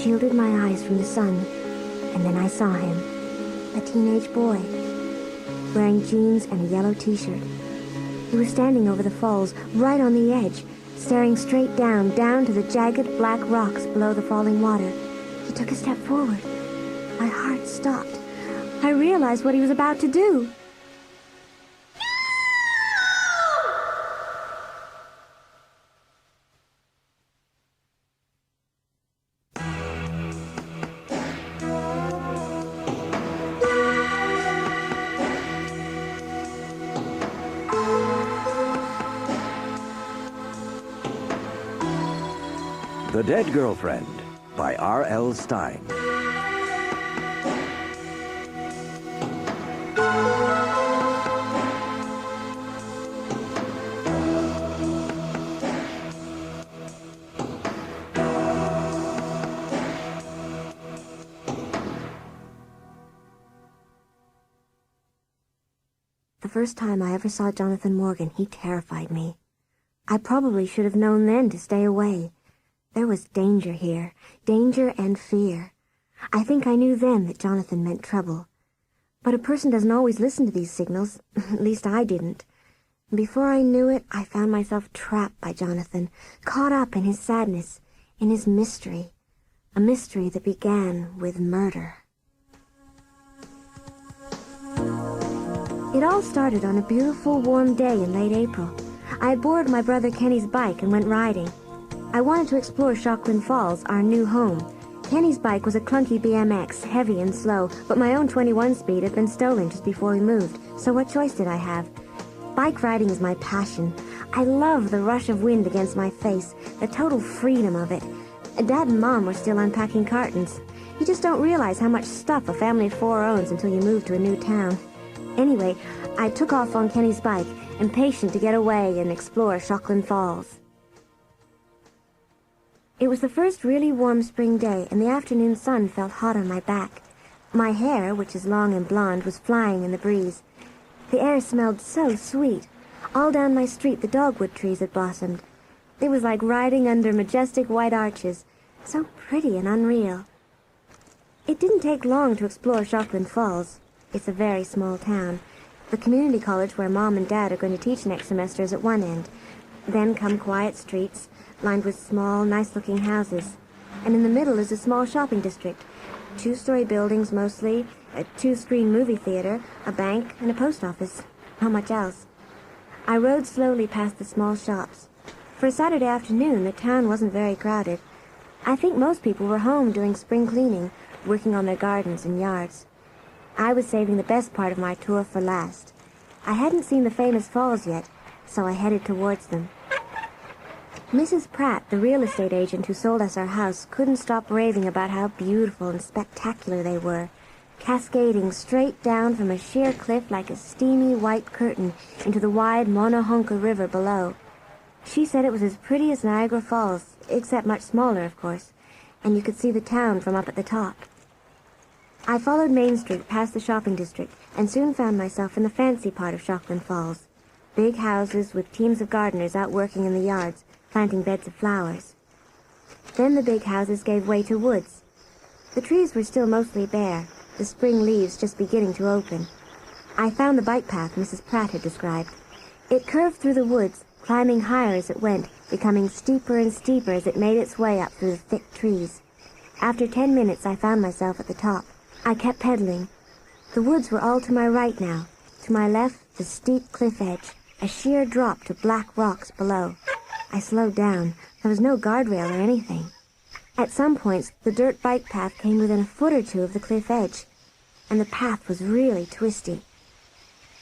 shielded my eyes from the sun, and then I saw him. A teenage boy, wearing jeans and a yellow t-shirt. He was standing over the falls, right on the edge, staring straight down to the jagged black rocks below the falling water. He took a step forward. My heart stopped. I realized what he was about to do. The Dead Girlfriend by R.L. Stine. The first time I ever saw Jonathan Morgan, he terrified me. I probably should have known then to stay away. There was danger here, danger and fear. I think I knew then that Jonathan meant trouble. But a person doesn't always listen to these signals, at least I didn't. Before I knew it, I found myself trapped by Jonathan, caught up in his sadness, in his mystery. A mystery that began with murder. It all started on a beautiful, warm day in late April. I had borrowed my brother Kenny's bike and went riding. I wanted to explore Shockland Falls, our new home. Kenny's bike was a clunky BMX, heavy and slow, but my own 21 speed had been stolen just before we moved, so what choice did I have? Bike riding is my passion. I love the rush of wind against my face, the total freedom of it. Dad and Mom were still unpacking cartons. You just don't realize how much stuff a family of four owns until you move to a new town. Anyway, I took off on Kenny's bike, impatient to get away and explore Shockland Falls. It was the first really warm spring day, and the afternoon sun felt hot on my back. My hair, which is long and blonde, was flying in the breeze. The air smelled so sweet. All down my street the dogwood trees had blossomed. It was like riding under majestic white arches, so pretty and unreal. It didn't take long to explore Shockland Falls. It's a very small town. The community college where Mom and Dad are going to teach next semester is at one end. Then come quiet streets, lined with small, nice-looking houses. And in the middle is a small shopping district. 2-story buildings mostly, a 2-screen movie theater, a bank, and a post office. Not much else. I rode slowly past the small shops. For a Saturday afternoon, the town wasn't very crowded. I think most people were home doing spring cleaning, working on their gardens and yards. I was saving the best part of my tour for last. I hadn't seen the famous falls yet, so I headed towards them. Mrs. Pratt, the real estate agent who sold us our house, couldn't stop raving about how beautiful and spectacular they were, cascading straight down from a sheer cliff like a steamy white curtain into the wide Monahonka River below. She said it was as pretty as Niagara Falls, except much smaller, of course, and you could see the town from up at the top. I followed Main Street past the shopping district and soon found myself in the fancy part of Shockland Falls. Big houses with teams of gardeners out working in the yards, planting beds of flowers. Then the big houses gave way to woods. The trees were still mostly bare, the spring leaves just beginning to open. I found the bike path Mrs. Pratt had described. It curved through the woods, climbing higher as it went, becoming steeper and steeper as it made its way up through the thick trees. After 10 minutes, I found myself at the top. I kept pedaling. The woods were all to my right now. To my left, the steep cliff edge, a sheer drop to black rocks below. I slowed down. There was no guardrail or anything. At some points, the dirt bike path came within a foot or two of the cliff edge, and the path was really twisty.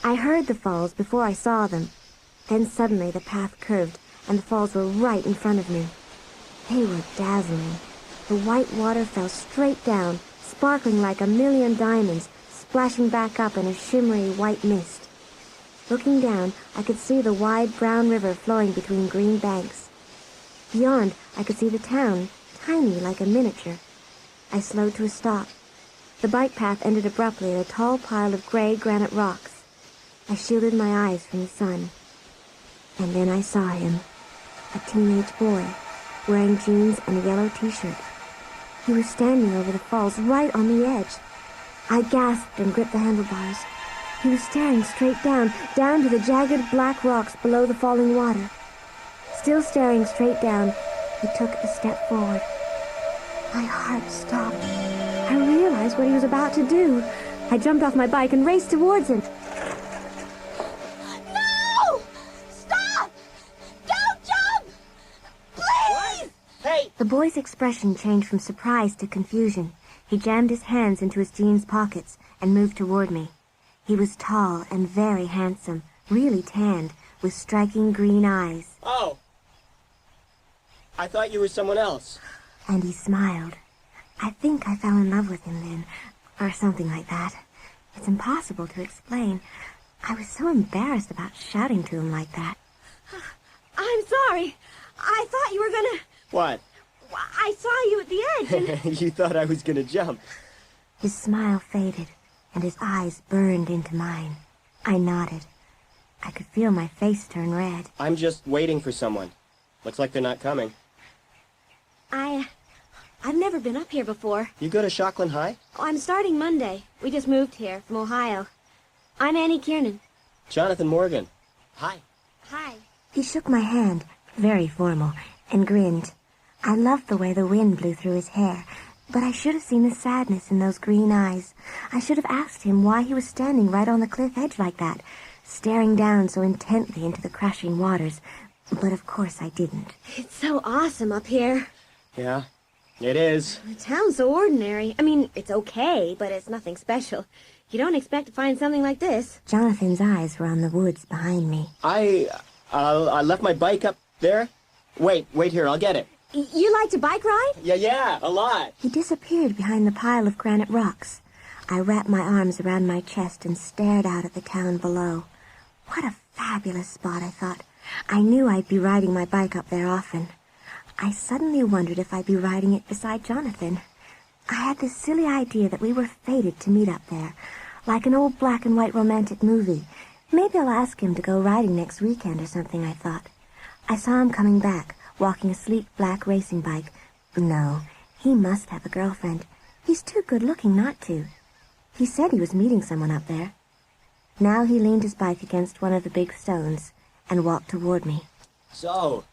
I heard the falls before I saw them. Then suddenly the path curved, and the falls were right in front of me. They were dazzling. The white water fell straight down, sparkling like a million diamonds, splashing back up in a shimmery white mist. Looking down, I could see the wide brown river flowing between green banks. Beyond, I could see the town, tiny like a miniature. I slowed to a stop. The bike path ended abruptly in a tall pile of gray granite rocks. I shielded my eyes from the sun. And then I saw him, a teenage boy, wearing jeans and a yellow t-shirt. He was standing over the falls, right on the edge. I gasped and gripped the handlebars. He was staring straight down to the jagged black rocks below the falling water. Still staring straight down, he took a step forward. My heart stopped. I realized what he was about to do. I jumped off my bike and raced towards him. No! Stop! Don't jump! Please! Hey! The boy's expression changed from surprise to confusion. He jammed his hands into his jeans pockets and moved toward me. He was tall and very handsome, really tanned, with striking green eyes. Oh. I thought you were someone else. And he smiled. I think I fell in love with him then, or something like that. It's impossible to explain. I was so embarrassed about shouting to him like that. I'm sorry. I thought you were gonna... What? I saw you at the edge and... You thought I was gonna jump. His smile faded, and his eyes burned into mine. I nodded. I could feel my face turn red. I'm just waiting for someone. Looks like they're not coming. I've never been up here before. You go to Shockland High? Oh, I'm starting Monday. We just moved here from Ohio. I'm Annie Kiernan. Jonathan Morgan. Hi. Hi. He shook my hand, very formal, and grinned. I loved the way the wind blew through his hair, but I should have seen the sadness in those green eyes. I should have asked him why he was standing right on the cliff edge like that, staring down so intently into the crashing waters, but of course I didn't. It's so awesome up here. Yeah, it is. The town's so ordinary. I mean, it's okay, but it's nothing special. You don't expect to find something like this. Jonathan's eyes were on the woods behind me. I left my bike up there. Wait here, I'll get it. You like to bike ride? Yeah, a lot. He disappeared behind the pile of granite rocks. I wrapped my arms around my chest and stared out at the town below. What a fabulous spot, I thought. I knew I'd be riding my bike up there often. I suddenly wondered if I'd be riding it beside Jonathan. I had this silly idea that we were fated to meet up there, like an old black and white romantic movie. Maybe I'll ask him to go riding next weekend or something, I thought. I saw him coming back, walking a sleek black racing bike. No, he must have a girlfriend. He's too good-looking not to. He said he was meeting someone up there. Now he leaned his bike against one of the big stones and walked toward me. So,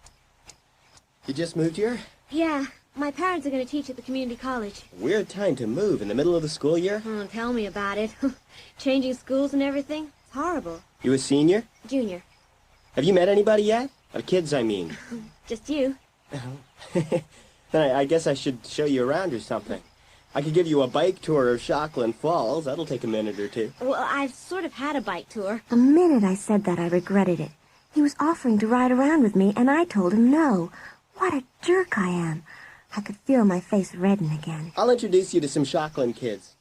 you just moved here? Yeah, my parents are going to teach at the community college. Weird time to move in the middle of the school year. Oh, tell me about it. Changing schools and everything. It's horrible. You a senior? Junior. Have you met anybody yet? Kids, I mean. Just you. Then I guess I should show you around or something. I could give you a bike tour of Shockland Falls. That'll take a minute or two. Well, I've sort of had a bike tour. The minute I said that, I regretted it. He was offering to ride around with me, and I told him no. What a jerk I am. I could feel my face redden again. I'll introduce you to some Shockland kids.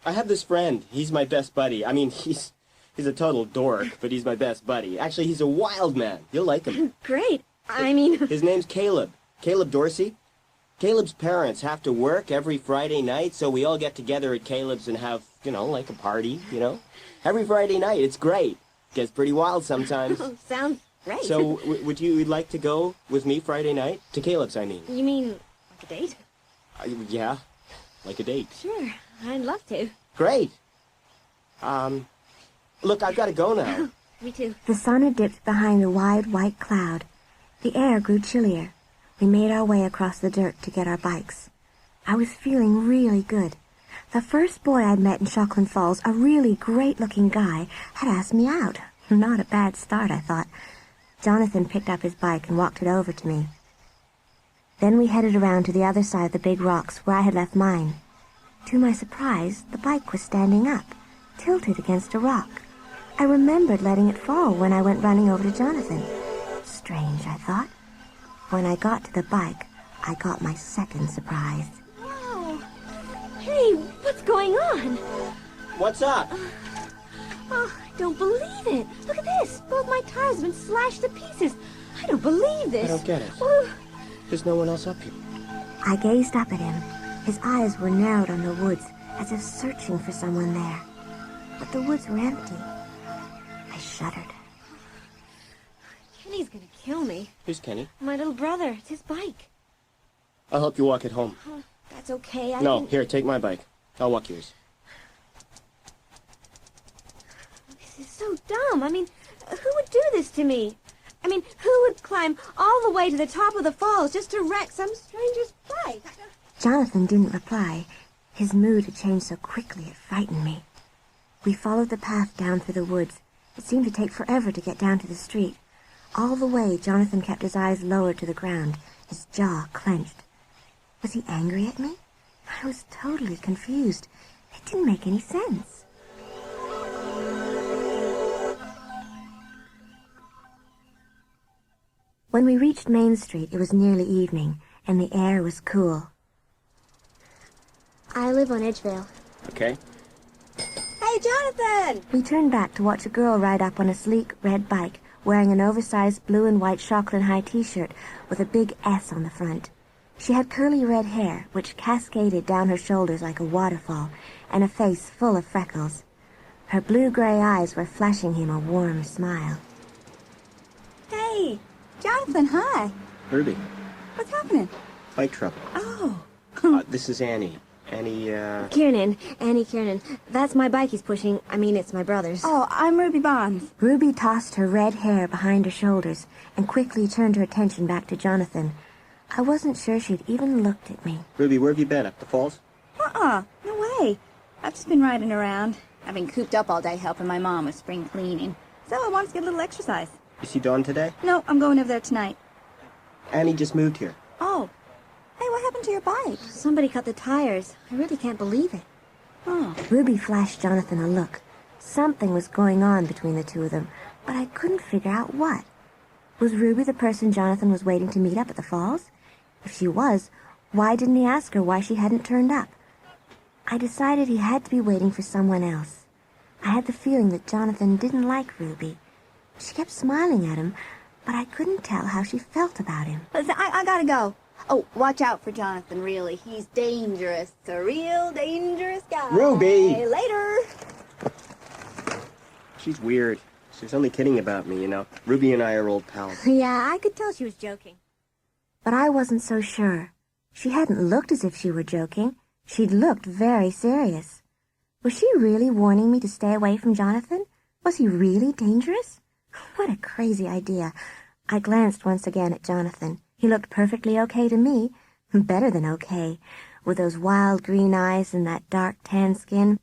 I have this friend. He's my best buddy. I mean, he's a total dork, but he's my best buddy. Actually, he's a wild man. You'll like him. Great. I mean... His name's Caleb. Caleb Dorsey. Caleb's parents have to work every Friday night, so we all get together at Caleb's and have, like a party, Every Friday night. It's great. Gets pretty wild sometimes. Oh, sounds great. So, would you like to go with me Friday night? To Caleb's, I mean. You mean like a date? Yeah, like a date. Sure. I'd love to. Great. Look, I've got to go now. Me too. The sun had dipped behind a wide white cloud. The air grew chillier. We made our way across the dirt to get our bikes. I was feeling really good. The first boy I'd met in Shockland Falls, a really great-looking guy, had asked me out. Not a bad start, I thought. Jonathan picked up his bike and walked it over to me. Then we headed around to the other side of the big rocks where I had left mine. To my surprise, the bike was standing up, tilted against a rock. I remembered letting it fall when I went running over to Jonathan. Strange, I thought. When I got to the bike, I got my second surprise. Whoa! Hey, what's going on? What's up? Oh, I don't believe it. Look at this. Both my tires have been slashed to pieces. I don't believe this. I don't get it. Oh. There's no one else up here. I gazed up at him. His eyes were narrowed on the woods, as if searching for someone there. But the woods were empty. I shuddered. Kenny's gonna kill me. Who's Kenny? My little brother. It's his bike. I'll help you walk it home. That's okay, No, here, take my bike. I'll walk yours. This is so dumb. I mean, who would do this to me? I mean, who would climb all the way to the top of the falls just to wreck some stranger's bike? Jonathan didn't reply. His mood had changed so quickly it frightened me. We followed the path down through the woods. It seemed to take forever to get down to the street. All the way, Jonathan kept his eyes lowered to the ground, his jaw clenched. Was he angry at me? I was totally confused. It didn't make any sense. When we reached Main Street, it was nearly evening, and the air was cool. I live on Edgevale. Okay. Hey, Jonathan! We turned back to watch a girl ride up on a sleek red bike, wearing an oversized blue and white Shockland high t-shirt with a big S on the front. She had curly red hair, which cascaded down her shoulders like a waterfall, and a face full of freckles. Her blue-gray eyes were flashing him a warm smile. Hey, Jonathan, hi. Ruby, What's happening? bike trouble. Oh. This is Annie. Annie, Annie Kiernan. That's my bike he's pushing. I mean, it's my brother's. Oh, I'm Ruby Bonds. Ruby tossed her red hair behind her shoulders and quickly turned her attention back to Jonathan. I wasn't sure she'd even looked at me. Ruby, where have you been? Up the falls? No way. I've just been riding around. I've been cooped up all day helping my mom with spring cleaning. So I wanted to get a little exercise. You see Dawn today? No, I'm going over there tonight. Annie just moved here. Oh. Hey, what happened to your bike? Somebody cut the tires. I really can't believe it. Oh. Ruby flashed Jonathan a look. Something was going on between the two of them, but I couldn't figure out what. Was Ruby the person Jonathan was waiting to meet up at the falls? If she was, why didn't he ask her why she hadn't turned up? I decided he had to be waiting for someone else. I had the feeling that Jonathan didn't like Ruby. She kept smiling at him, but I couldn't tell how she felt about him. Listen, I gotta go. Oh, watch out for Jonathan, really. He's dangerous. A real dangerous guy. Ruby! Later! She's weird. She was only kidding about me, you know. Ruby and I are old pals. Yeah, I could tell she was joking. But I wasn't so sure. She hadn't looked as if she were joking. She'd looked very serious. Was she really warning me to stay away from Jonathan? Was he really dangerous? What a crazy idea. I glanced once again at Jonathan. He looked perfectly okay to me. Better than okay. With those wild green eyes and that dark tan skin.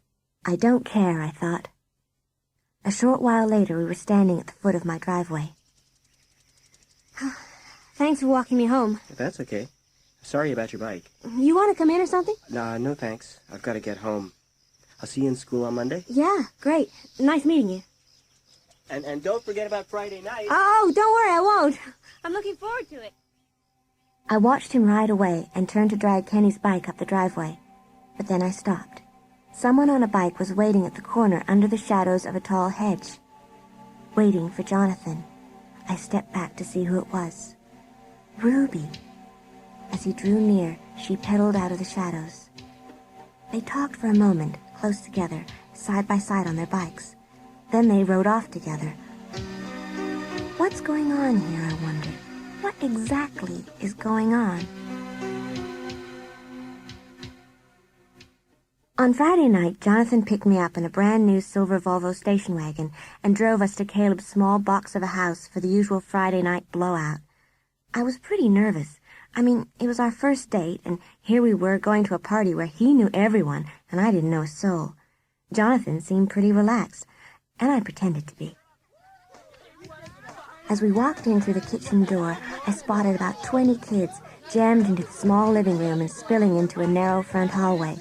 I don't care, I thought. A short while later, we were standing at the foot of my driveway. Thanks for walking me home. That's okay. Sorry about your bike. You want to come in or something? No thanks. I've got to get home. I'll see you in school on Monday. Yeah, great. Nice meeting you. And don't forget about Friday night. Oh, don't worry, I won't. I'm looking forward to it. I watched him ride away and turned to drag Kenny's bike up the driveway. But then I stopped. Someone on a bike was waiting at the corner under the shadows of a tall hedge. Waiting for Jonathan. I stepped back to see who it was. Ruby. As he drew near, she pedaled out of the shadows. They talked for a moment, close together, side by side on their bikes. Then they rode off together. What's going on here, I wondered? What exactly is going on? On Friday night, Jonathan picked me up in a brand-new silver Volvo station wagon and drove us to Caleb's small box of a house for the usual Friday night blowout. I was pretty nervous. I mean, it was our first date, and here we were going to a party where he knew everyone, and I didn't know a soul. Jonathan seemed pretty relaxed, and I pretended to be. As we walked in through the kitchen door, I spotted about 20 kids jammed into the small living room and spilling into a narrow front hallway.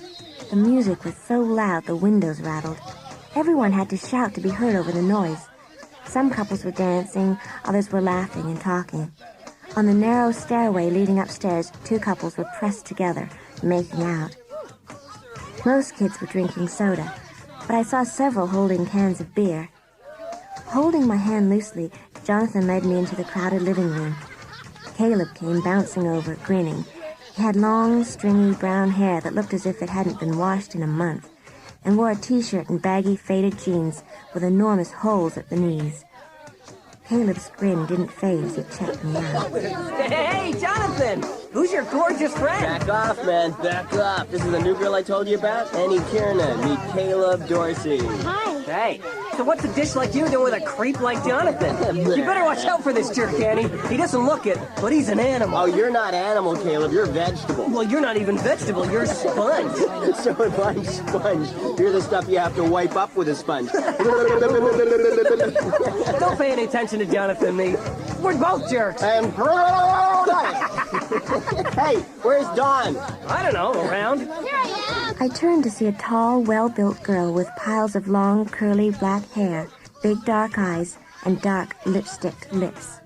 The music was so loud the windows rattled. Everyone had to shout to be heard over the noise. Some couples were dancing, others were laughing and talking. On the narrow stairway leading upstairs, two couples were pressed together, making out. Most kids were drinking soda, but I saw several holding cans of beer. Holding my hand loosely, Jonathan led me into the crowded living room. Caleb came bouncing over, grinning. He had long, stringy brown hair that looked as if it hadn't been washed in a month, and wore a t-shirt and baggy, faded jeans with enormous holes at the knees. Caleb's grin didn't fade as he checked me out. Hey, Jonathan! Who's your gorgeous friend? Back off, man. Back off. This is the new girl I told you about? Annie Kiernan. Meet Caleb Dorsey. Hi. Hey, so what's a dish like you doing with a creep like Jonathan? You better watch out for this jerk, Annie. He doesn't look it, but he's an animal. Oh, you're not animal, Caleb. You're vegetable. Well, you're not even vegetable. You're sponge. So if I'm sponge, you're the stuff you have to wipe up with a sponge. Don't pay any attention to Jonathan and me. We're both jerks. And hey, where's Dawn? I don't know, around. I turned to see a tall, well-built girl with piles of long, curly black hair, big dark eyes, and dark, lipsticked lips.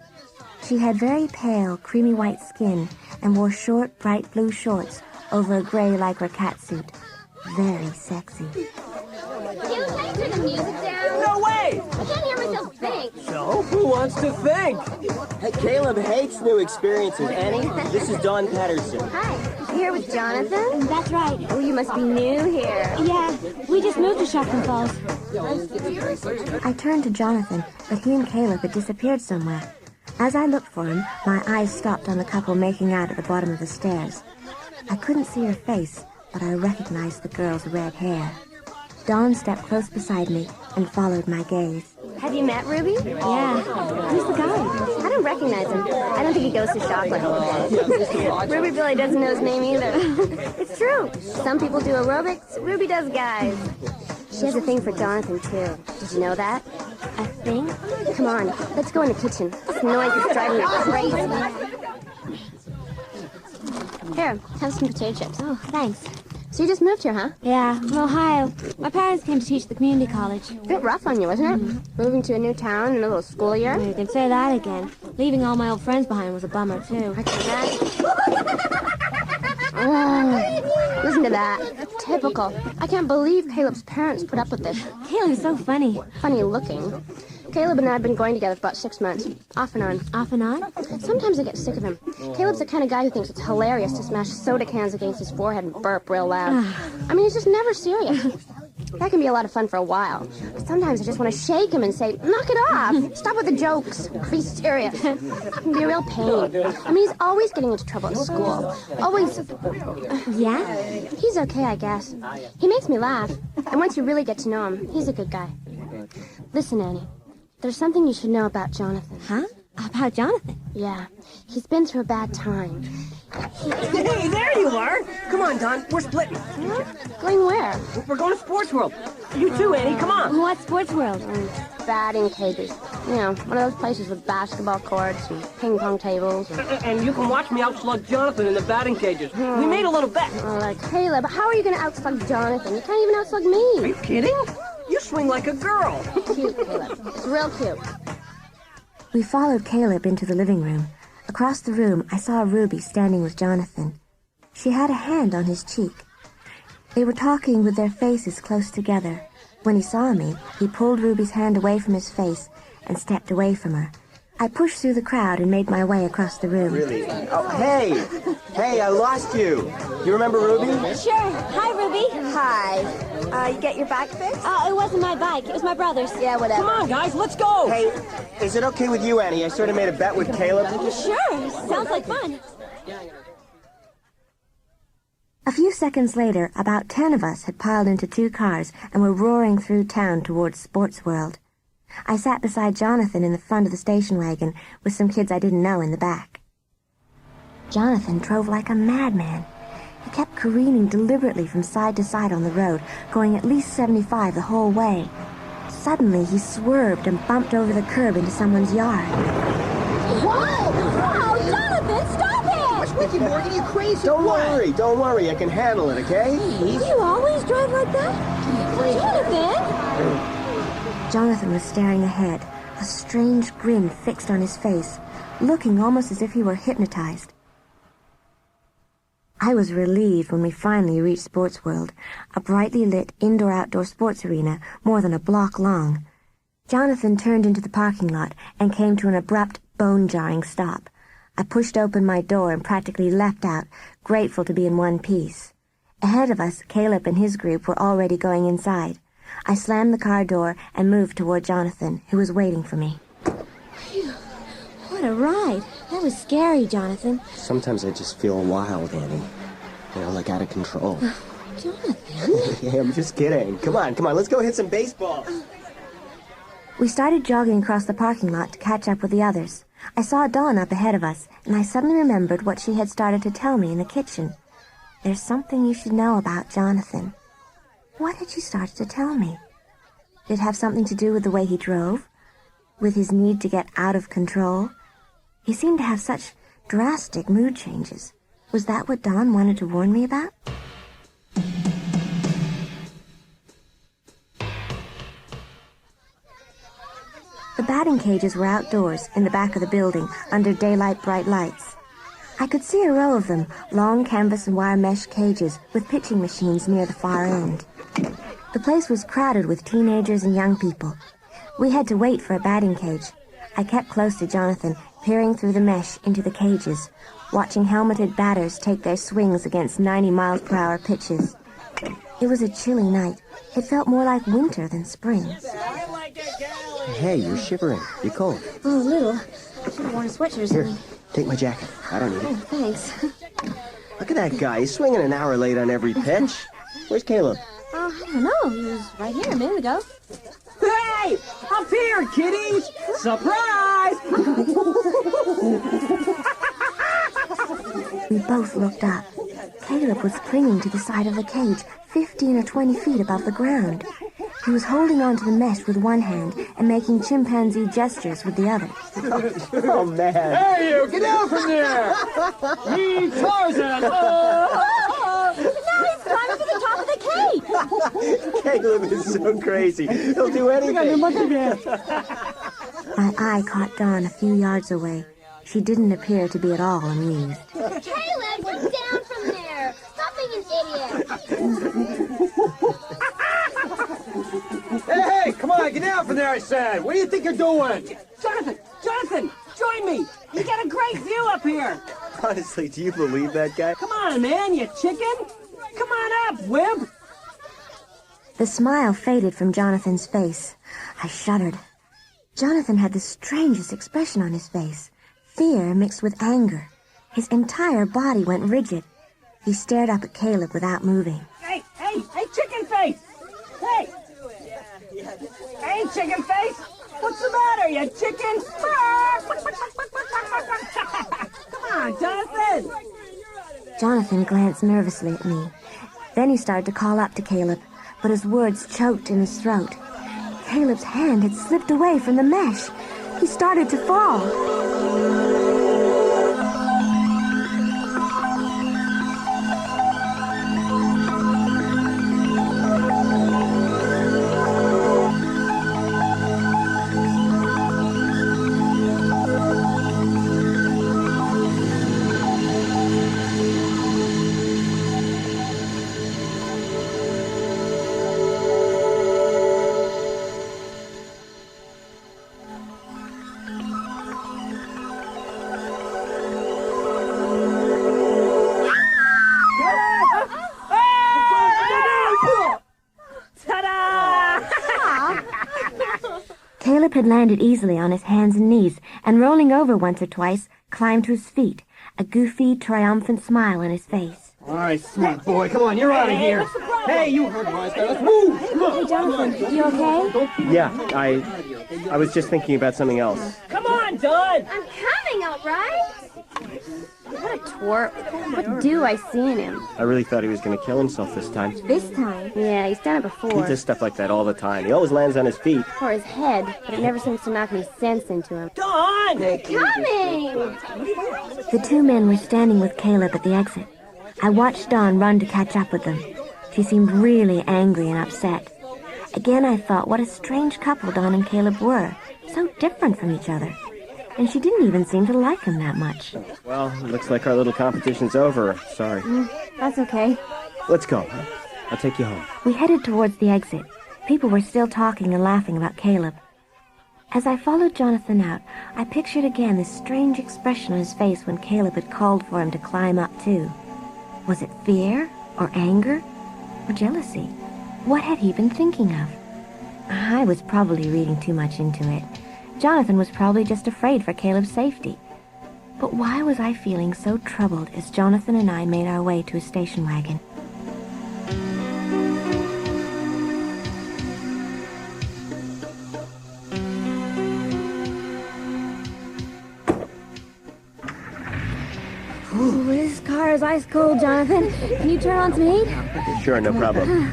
She had very pale, creamy white skin and wore short, bright blue shorts over a gray lycra catsuit. Very sexy. Can I turn the music down? No way! I can't hear myself think. So, who wants to think? Hey, Caleb hates new experiences. Annie, this is Dawn Patterson. Hi. You here with Jonathan? That's right. Oh, you must be new here. Yeah, we just moved to Shockland Falls. I turned to Jonathan, but he and Caleb had disappeared somewhere. As I looked for him, my eyes stopped on the couple making out at the bottom of the stairs. I couldn't see her face, but I recognized the girl's red hair. Dawn stepped close beside me and followed my gaze. Have you met Ruby? Yeah. Who's the guy? I don't recognize him. I don't think he goes to Shockland. Ruby really doesn't know his name either. It's true. Some people do aerobics. Ruby does guys. She has a thing for Jonathan, too. Did you know that? A thing? Come on, let's go in the kitchen. This noise is driving me crazy. Here, have some potato chips. Oh, thanks. So you just moved here, huh? Yeah, from Ohio. My parents came to teach at the community college. A bit rough on you, wasn't it? Moving to a new town in the middle of school year? You can say that again. Leaving all my old friends behind was a bummer, too. I can imagine. Oh, listen to that. Typical. I can't believe Caleb's parents put up with this. Caleb's so funny. Funny looking. Caleb and I have been going together for about 6 months. Off and on. Off and on? Sometimes I get sick of him. Caleb's the kind of guy who thinks it's hilarious to smash soda cans against his forehead and burp real loud. I mean, he's just never serious. That can be a lot of fun for a while. But sometimes I just want to shake him and say, knock it off. Stop with the jokes. Be serious. It can be a real pain. I mean, he's always getting into trouble at school. Always. Yeah? He's okay, I guess. He makes me laugh. And once you really get to know him, he's a good guy. Listen, Annie. There's something you should know about Jonathan. Huh? About Jonathan? Yeah. He's been through a bad time. Hey, there you are! Come on, Don, we're splitting. Huh? Going where? We're going to Sports World. You too, Annie, come on. What Sports World? Batting cages. You know, one of those places with basketball courts and ping pong tables. And you can watch me outslug Jonathan in the batting cages. We made a little bet. Caleb, how are you going to outslug Jonathan? You can't even outslug me. Are you kidding? You swing like a girl. Cute, Caleb. It's real cute. We followed Caleb into the living room. Across the room, I saw Ruby standing with Jonathan. She had a hand on his cheek. They were talking with their faces close together. When he saw me, he pulled Ruby's hand away from his face and stepped away from her. I pushed through the crowd and made my way across the room. Really? Oh, hey! Hey, I lost you. You remember Ruby? Sure. Hi, Ruby. Hi. You get your bike fixed? Oh, it wasn't my bike. It was my brother's. Yeah, whatever. Come on, guys, let's go. Hey, is it okay with you, Annie? I sort of made a bet with Caleb. Sure. Sounds like fun. A few seconds later, about 10 of us had piled into 2 cars and were roaring through town towards Sports World. I sat beside Jonathan in the front of the station wagon with some kids I didn't know in the back. Jonathan drove like a madman. He kept careening deliberately from side to side on the road, going at least 75 the whole way. Suddenly, he swerved and bumped over the curb into someone's yard. Whoa! Wow, Jonathan, stop it! What's with you, Morgan? You crazy? Don't worry. I can handle it, okay? Do you always drive like that? Jonathan! Jonathan was staring ahead, a strange grin fixed on his face, looking almost as if he were hypnotized. I was relieved when we finally reached Sports World, a brightly lit indoor-outdoor sports arena more than a block long. Jonathan turned into the parking lot and came to an abrupt, bone-jarring stop. I pushed open my door and practically leapt out, grateful to be in one piece. Ahead of us, Caleb and his group were already going inside. I slammed the car door and moved toward Jonathan, who was waiting for me. What a ride. That was scary, Jonathan. Sometimes I just feel wild, Annie. You know, like out of control. Jonathan? Hey, I'm just kidding. Come on, let's go hit some baseball. We started jogging across the parking lot to catch up with the others. I saw Dawn up ahead of us, and I suddenly remembered what she had started to tell me in the kitchen. There's something you should know about Jonathan. What had she started to tell me? Did it have something to do with the way he drove? With his need to get out of control? He seemed to have such drastic mood changes. Was that what Dawn wanted to warn me about? The batting cages were outdoors, in the back of the building, under daylight bright lights. I could see a row of them, long canvas and wire mesh cages, with pitching machines near the far end. The place was crowded with teenagers and young people. We had to wait for a batting cage. I kept close to Jonathan, peering through the mesh into the cages, watching helmeted batters take their swings against 90-mile-per-hour pitches. It was a chilly night. It felt more like winter than spring. Hey, you're shivering. You cold? Oh, a little. I should have worn a sweatshirt or Here, something. take my jacket. I don't need Oh, it. thanks. Look at that guy. He's swinging an hour late on every pitch. Where's Caleb? Oh, I don't know. He was right here a minute ago. Hey! Up here, kiddies! Surprise! We both looked up. Caleb was clinging to the side of the cage, 15 or 20 feet above the ground. He was holding onto the mesh with one hand and making chimpanzee gestures with the other. Oh, man. Hey, you! Get down from there! Me, Tarzan! Now he's climbing to the top of the cage! Caleb is so crazy. He'll do anything. My eye caught Dawn a few yards away. She didn't appear to be at all amused. Caleb, get down from there! Stop being an idiot! Hey, come on, get down from there, I said! What do you think you're doing? Jonathan, join me! You got a great view up here! Honestly, do you believe that guy? Come on, man, you chicken! Come on up, wimp! The smile faded from Jonathan's face. I shuddered. Jonathan had the strangest expression on his face. Fear mixed with anger. His entire body went rigid. He stared up at Caleb without moving. Hey, chicken face! Hey! Hey, chicken face! What's the matter, you chicken? Come on, Jonathan! Jonathan glanced nervously at me. Then he started to call up to Caleb, but his words choked in his throat. Caleb's hand had slipped away from the mesh. He started to fall. Caleb had landed easily on his hands and knees, and rolling over once or twice, climbed to his feet, a goofy, triumphant smile on his face. All right, smart boy, come on, you're out of here. Hey, you heard wise guy, let's move! Come on. Hey, Jonathan, you okay? Yeah, I was just thinking about something else. Come on, Don! I'm coming, all right? What a twerp. What do I see in him? I really thought he was going to kill himself this time. This time? Yeah, he's done it He before. does stuff like that all the time. He always lands on his feet. Or his head, but it never seems to knock any sense into him. Don! Coming! The two men were standing with Caleb at the exit. I watched Dawn run to catch up with them. She seemed really angry and upset. Again, I thought what a strange couple Dawn and Caleb were, so different from each other. And she didn't even seem to like him that much. Well, it looks like our little competition's over. Sorry. That's okay. Let's go. I'll take you home. We headed towards the exit. People were still talking and laughing about Caleb. As I followed Jonathan out, I pictured again the strange expression on his face when Caleb had called for him to climb up too. Was it fear, or anger, or jealousy? What had he been thinking of? I was probably reading too much into it. Jonathan was probably just afraid for Caleb's safety. But why was I feeling so troubled as Jonathan and I made our way to a station wagon? Ooh, this car is ice cold, Jonathan. Can you turn on some heat? Sure, no problem.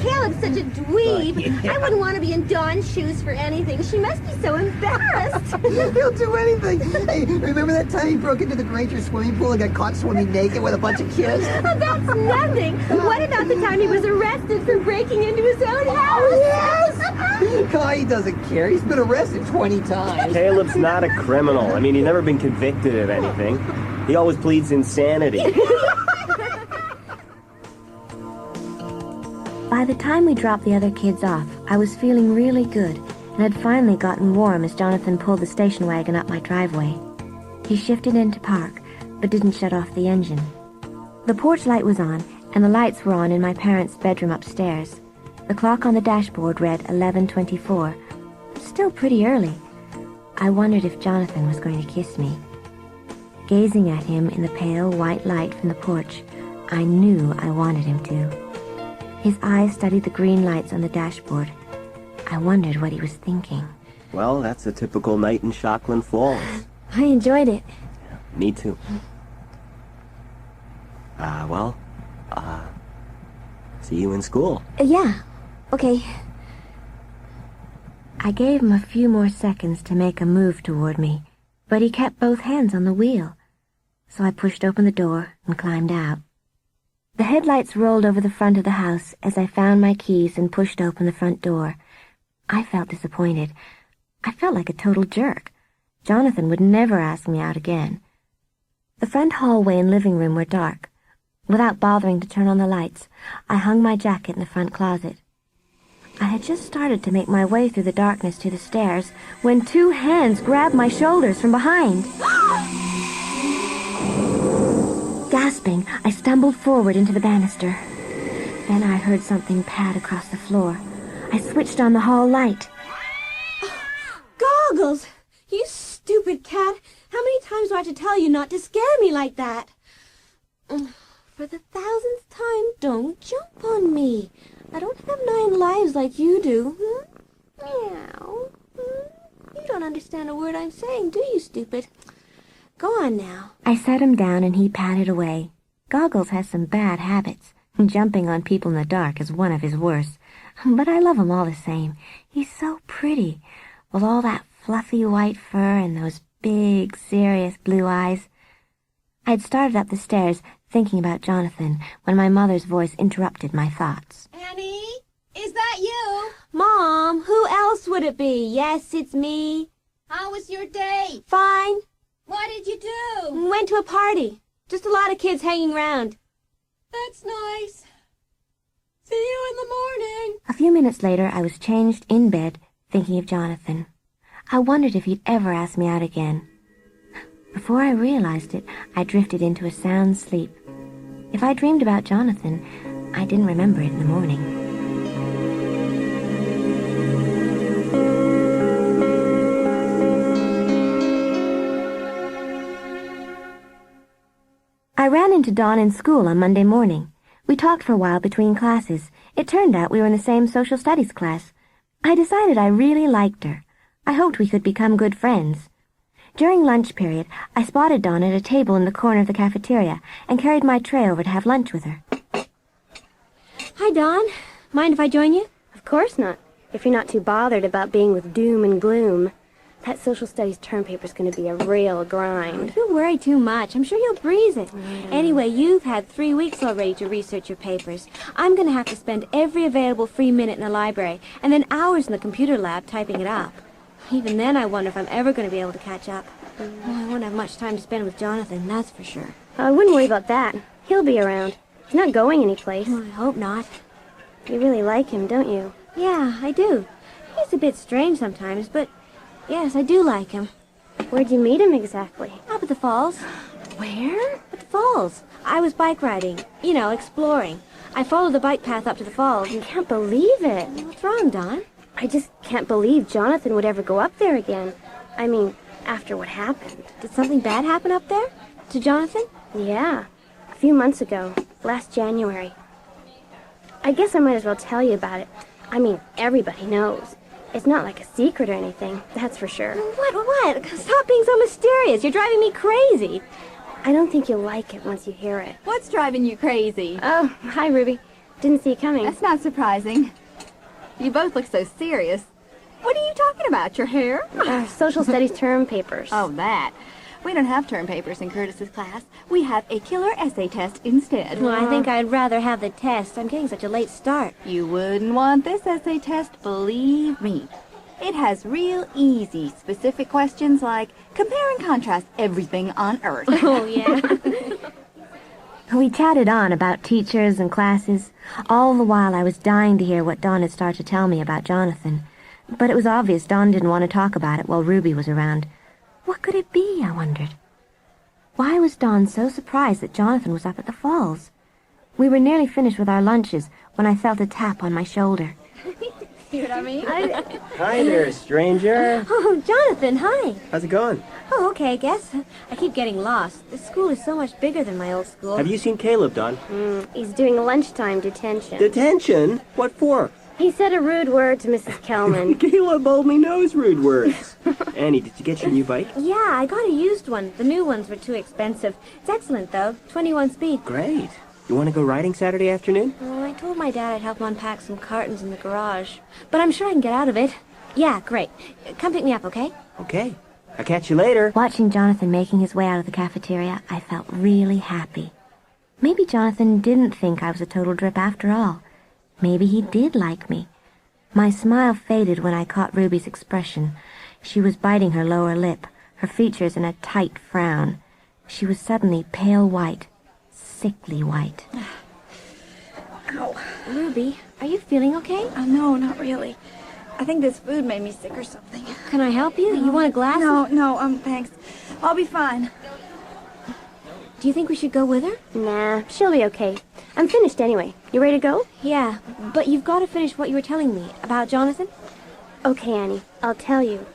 Caleb's such a dweeb. I wouldn't want to be in Dawn's shoes for anything. She must be so embarrassed. He'll do anything. Hey, remember that time he broke into the Granger swimming pool and got caught swimming naked with a bunch of kids? That's nothing. What about the time he was arrested for breaking into his own house? Oh, yes! Oh, he doesn't care. He's been arrested 20 times. Caleb's not a criminal. I mean, he's never been convicted of anything. He always pleads insanity. By the time we dropped the other kids off, I was feeling really good and had finally gotten warm as Jonathan pulled the station wagon up my driveway. He shifted into park, but didn't shut off the engine. The porch light was on, and the lights were on in my parents' bedroom upstairs. The clock on the dashboard read 11:24. Still pretty early. I wondered if Jonathan was going to kiss me. Gazing at him in the pale white light from the porch, I knew I wanted him to. His eyes studied the green lights on the dashboard. I wondered what he was thinking. Well, that's a typical night in Shockland Falls. I enjoyed it. Me too. See you in school. Yeah. Okay. I gave him a few more seconds to make a move toward me, but he kept both hands on the wheel. So I pushed open the door and climbed out. The headlights rolled over the front of the house as I found my keys and pushed open the front door. I felt disappointed. I felt like a total jerk. Jonathan would never ask me out again. The front hallway and living room were dark. Without bothering to turn on the lights, I hung my jacket in the front closet. I had just started to make my way through the darkness to the stairs when two hands grabbed my shoulders from behind. Gasping, I stumbled forward into the banister. Then I heard something pad across the floor. I switched on the hall light. Goggles! You stupid cat! How many times do I have to tell you not to scare me like that? For the 1000th time, don't jump on me. I don't have 9 lives like you do. Meow. You don't understand a word I'm saying, do you, stupid? Go on now. I set him down and he padded away. Goggles has some bad habits. Jumping on people in the dark is one of his worst. But I love him all the same. He's so pretty, with all that fluffy white fur and those big, serious blue eyes. I'd started up the stairs thinking about Jonathan when my mother's voice interrupted my thoughts. Annie, is that you? Mom, who else would it be? Yes, it's me. How was your day? Fine. What did you do? Went to a party. Just a lot of kids hanging around. That's nice. See you in the morning. A few minutes later, I was changed in bed, thinking of Jonathan. I wondered if he'd ever ask me out again. Before I realized it, I drifted into a sound sleep. If I dreamed about Jonathan, I didn't remember it in the morning. I ran into Dawn in school on Monday morning. We talked for a while between classes. It turned out we were in the same social studies class. I decided I really liked her. I hoped we could become good friends. During lunch period, I spotted Dawn at a table in the corner of the cafeteria and carried my tray over to have lunch with her. Hi, Dawn. Mind if I join you? Of course not, if you're not too bothered about being with doom and gloom. That social studies term paper's going to be a real grind. You worry too much. I'm sure you'll breeze it. Anyway, you've had 3 weeks already to research your papers. I'm going to have to spend every available free minute in the library and then hours in the computer lab typing it up. Even then, I wonder if I'm ever going to be able to catch up. Oh, I won't have much time to spend with Jonathan, that's for sure. I wouldn't worry about that. He'll be around. He's not going anyplace. Oh, I hope not. You really like him, don't you? Yeah, I do. He's a bit strange sometimes, but yes, I do like him. Where'd you meet him exactly? Up at the falls. Where? At the falls. I was bike riding. You know, exploring. I followed the bike path up to the falls. I can't believe it. What's wrong, Don? I just can't believe Jonathan would ever go up there again. I mean, after what happened. Did something bad happen up there? To Jonathan? Yeah, a few months ago, last January. I guess I might as well tell you about it. I mean, everybody knows. It's not like a secret or anything, that's for sure. What? Stop being so mysterious. You're driving me crazy. I don't think you'll like it once you hear it. What's driving you crazy? Oh, hi, Ruby. Didn't see you coming. That's not surprising. You both look so serious. What are you talking about, your hair? Social studies term papers. Oh, that. We don't have term papers in Curtis's class. We have a killer essay test instead. Well, I think I'd rather have the test. I'm getting such a late start. You wouldn't want this essay test, believe me. It has real easy, specific questions like compare and contrast everything on Earth. Oh, yeah. We chatted on about teachers and classes. All the while I was dying to hear what Dawn had started to tell me about Jonathan. But it was obvious Dawn didn't want to talk about it while Ruby was around. What could it be, I wondered? Why was Dawn so surprised that Jonathan was up at the falls? We were nearly finished with our lunches when I felt a tap on my shoulder. See what I mean? Hi there, stranger. Oh, Jonathan, hi. How's it going? Oh, okay, I guess. I keep getting lost. This school is so much bigger than my old school. Have you seen Caleb, Don? He's doing lunchtime detention. Detention? What for? He said a rude word to Mrs. Kelman. Caleb only knows rude words. Annie, did you get your new bike? Yeah, I got a used one. The new ones were too expensive. It's excellent, though. 21 speed. Great. You want to go riding Saturday afternoon? Oh, I told my dad I'd help him unpack some cartons in the garage. But I'm sure I can get out of it. Yeah, great. Come pick me up, okay? Okay. I'll catch you later. Watching Jonathan making his way out of the cafeteria, I felt really happy. Maybe Jonathan didn't think I was a total drip after all. Maybe he did like me. My smile faded when I caught Ruby's expression. She was biting her lower lip, her features in a tight frown. She was suddenly pale white, sickly white. Ow. Ruby, are you feeling okay? No, not really. I think this food made me sick or something. Can I help you? You want a glass? No, thanks. I'll be fine. Do you think we should go with her? Nah, she'll be okay. I'm finished anyway. You ready to go? Yeah, but you've got to finish what you were telling me about Jonathan. Okay, Annie, I'll tell you.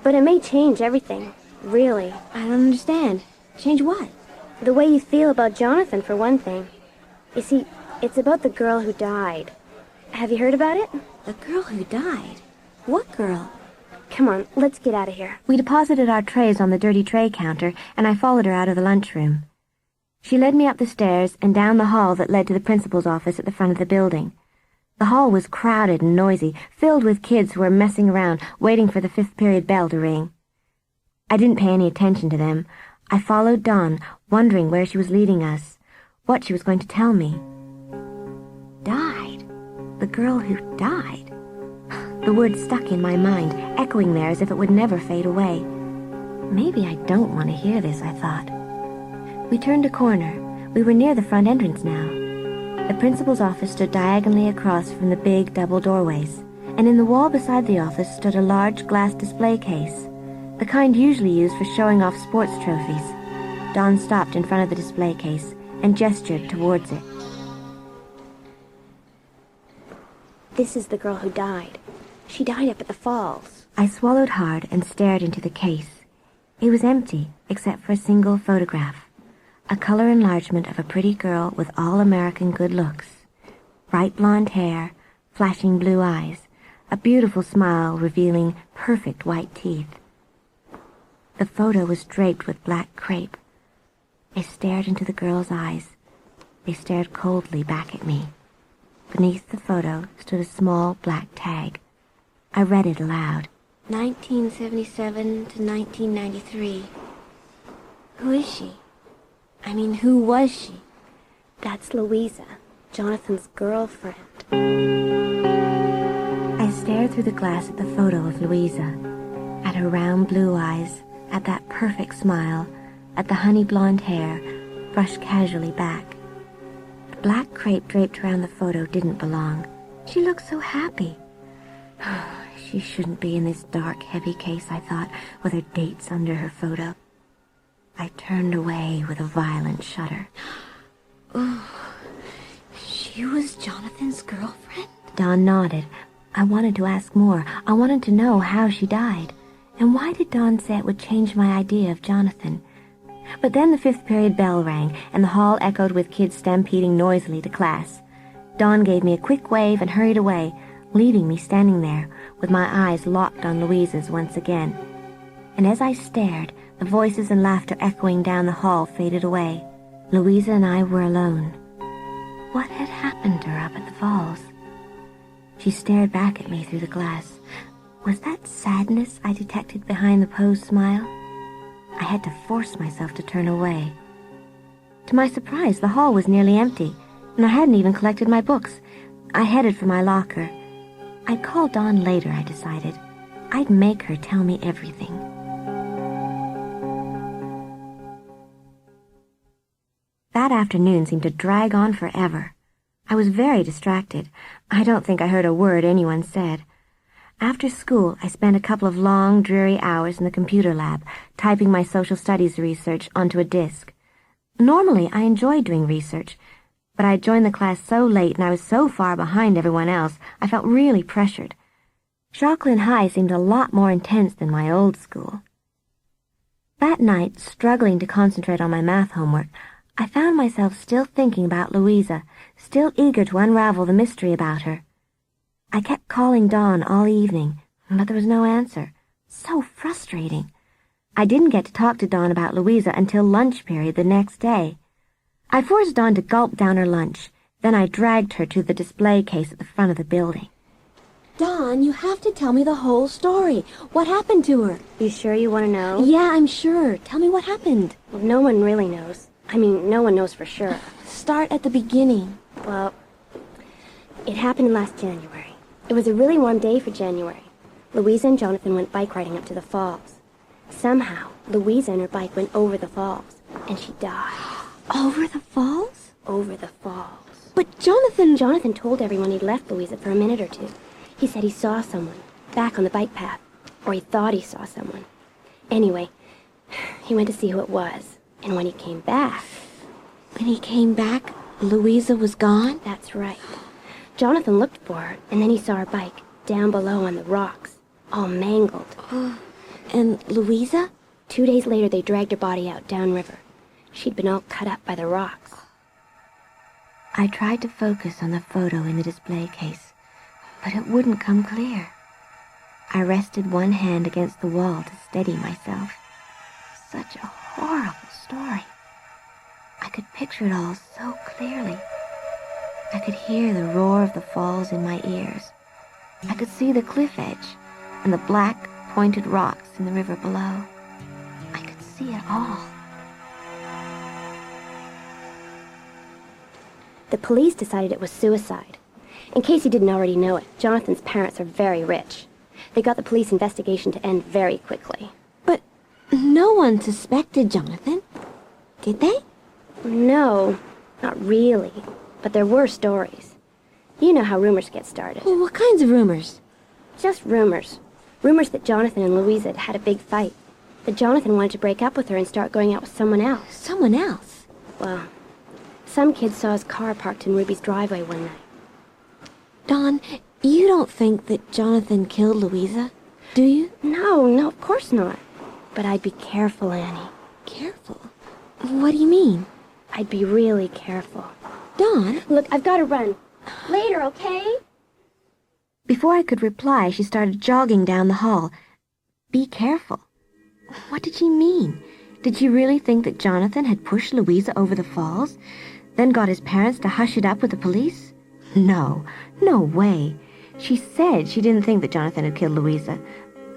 But it may change everything. Really. I don't understand. Change what? The way you feel about Jonathan, for one thing. You see, it's about the girl who died. Have you heard about it? The girl who died? What girl? Come on, let's get out of here. We deposited our trays on the dirty tray counter, and I followed her out of the lunchroom. She led me up the stairs and down the hall that led to the principal's office at the front of the building. The hall was crowded and noisy, filled with kids who were messing around, waiting for the fifth period bell to ring. I didn't pay any attention to them. I followed Dawn, wondering where she was leading us, what she was going to tell me. Died? The girl who died? The word stuck in my mind, echoing there as if it would never fade away. Maybe I don't want to hear this, I thought. We turned a corner. We were near the front entrance now. The principal's office stood diagonally across from the big double doorways, and in the wall beside the office stood a large glass display case, the kind usually used for showing off sports trophies. Dawn stopped in front of the display case and gestured towards it. This is the girl who died. She died up at the falls. I swallowed hard and stared into the case. It was empty, except for a single photograph. A color enlargement of a pretty girl with all-American good looks. Bright blonde hair, flashing blue eyes, a beautiful smile revealing perfect white teeth. The photo was draped with black crepe. I stared into the girl's eyes. They stared coldly back at me. Beneath the photo stood a small black tag. I read it aloud. 1977 to 1993. Who is she? I mean, who was she? That's Louisa, Jonathan's girlfriend. I stared through the glass at the photo of Louisa, at her round blue eyes, at that perfect smile, at the honey blonde hair, brushed casually back. The black crepe draped around the photo didn't belong. She looked so happy. She shouldn't be in this dark, heavy case, I thought, with her dates under her photo. I turned away with a violent shudder. Oh, she was Jonathan's girlfriend? Dawn nodded, I wanted to ask more. I wanted to know how she died. And why did Dawn say it would change my idea of Jonathan? But then the 5th period bell rang, and the hall echoed with kids stampeding noisily to class. Dawn gave me a quick wave and hurried away, leaving me standing there, with my eyes locked on Louisa's once again. And as I stared, the voices and laughter echoing down the hall faded away. Louisa and I were alone. What had happened to her up at the falls? She stared back at me through the glass. Was that sadness I detected behind the posed smile? I had to force myself to turn away. To my surprise, the hall was nearly empty, and I hadn't even collected my books. I headed for my locker. I'd call Dawn later, I decided. I'd make her tell me everything. That afternoon seemed to drag on forever. I was very distracted. I don't think I heard a word anyone said. After school, I spent a couple of long, dreary hours in the computer lab, typing my social studies research onto a disk. Normally, I enjoyed doing research, but I joined the class so late and I was so far behind everyone else, I felt really pressured. Shockland High seemed a lot more intense than my old school. That night, struggling to concentrate on my math homework, I found myself still thinking about Louisa, still eager to unravel the mystery about her. I kept calling Dawn all evening, but there was no answer. So frustrating. I didn't get to talk to Dawn about Louisa until lunch period the next day. I forced Dawn to gulp down her lunch. Then I dragged her to the display case at the front of the building. Dawn, you have to tell me the whole story. What happened to her? You sure you want to know? Yeah, I'm sure. Tell me what happened. Well, no one really knows. I mean, no one knows for sure. Start at the beginning. Well, it happened last January. It was a really warm day for January. Louisa and Jonathan went bike riding up to the falls. Somehow, Louisa and her bike went over the falls, and she died. Over the falls? Over the falls. But Jonathan told everyone he'd left Louisa for a minute or two. He said he saw someone, back on the bike path, or he thought he saw someone. Anyway, he went to see who it was, and when he came back... When he came back, Louisa was gone? That's right. Jonathan looked for her, and then he saw her bike, down below on the rocks, all mangled. And Louisa? 2 days later, they dragged her body out downriver. She'd been all cut up by the rocks. I tried to focus on the photo in the display case, but it wouldn't come clear. I rested one hand against the wall to steady myself. Such a horrible story. I could picture it all so clearly. I could hear the roar of the falls in my ears. I could see the cliff edge and the black, pointed rocks in the river below. I could see it all. The police decided it was suicide. In case you didn't already know it, Jonathan's parents are very rich. They got the police investigation to end very quickly. But no one suspected Jonathan, did they? No, not really. But there were stories. You know how rumors get started. Well, what kinds of rumors? Just rumors. Rumors that Jonathan and Louisa had a big fight. That Jonathan wanted to break up with her and start going out with someone else. Someone else? Well, some kids saw his car parked in Ruby's driveway one night. Dawn, you don't think that Jonathan killed Louisa, do you? No, of course not. But I'd be careful, Annie. Careful? What do you mean? I'd be really careful. Dawn? Look, I've got to run. Later, okay? Before I could reply, she started jogging down the hall. Be careful. What did she mean? Did she really think that Jonathan had pushed Louisa over the falls, then got his parents to hush it up with the police? No way. She said she didn't think that Jonathan had killed Louisa.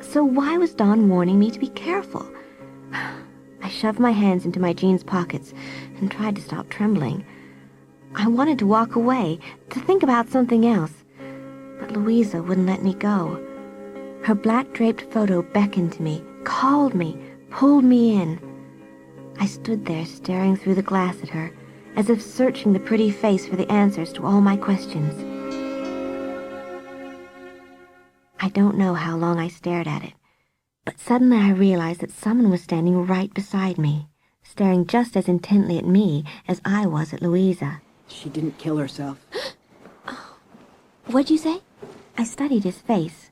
So why was Dawn warning me to be careful? I shoved my hands into my jeans pockets and tried to stop trembling. I wanted to walk away, to think about something else, but Louisa wouldn't let me go. Her black-draped photo beckoned to me, called me, pulled me in. I stood there staring through the glass at her, as if searching the pretty face for the answers to all my questions. I don't know how long I stared at it, but suddenly I realized that someone was standing right beside me, staring just as intently at me as I was at Louisa. She didn't kill herself. What'd you say? I studied his face.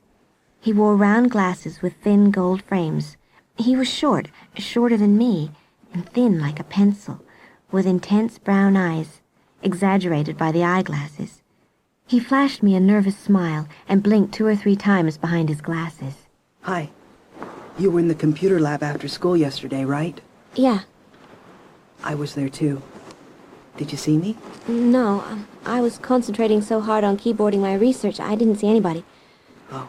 He wore round glasses with thin gold frames. He was short, shorter than me, and thin like a pencil, with intense brown eyes, exaggerated by the eyeglasses. He flashed me a nervous smile and blinked 2 or 3 times behind his glasses. Hi. You were in the computer lab after school yesterday, right? Yeah. I was there too. Did you see me? No, I was concentrating so hard on keyboarding my research, I didn't see anybody. Oh.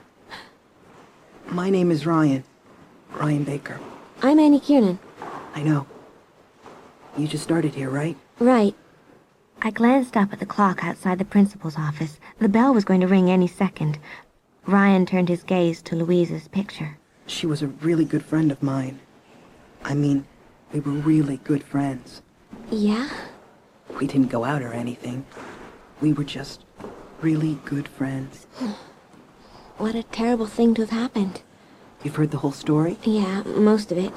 My name is Ryan. Ryan Baker. I'm Annie Kiernan. I know. You just started here, right? Right. I glanced up at the clock outside the principal's office. The bell was going to ring any second. Ryan turned his gaze to Louisa's picture. She was a really good friend of mine. I mean, we were really good friends. Yeah? We didn't go out or anything. We were just really good friends. What a terrible thing to have happened. You've heard the whole story? Yeah, most of it.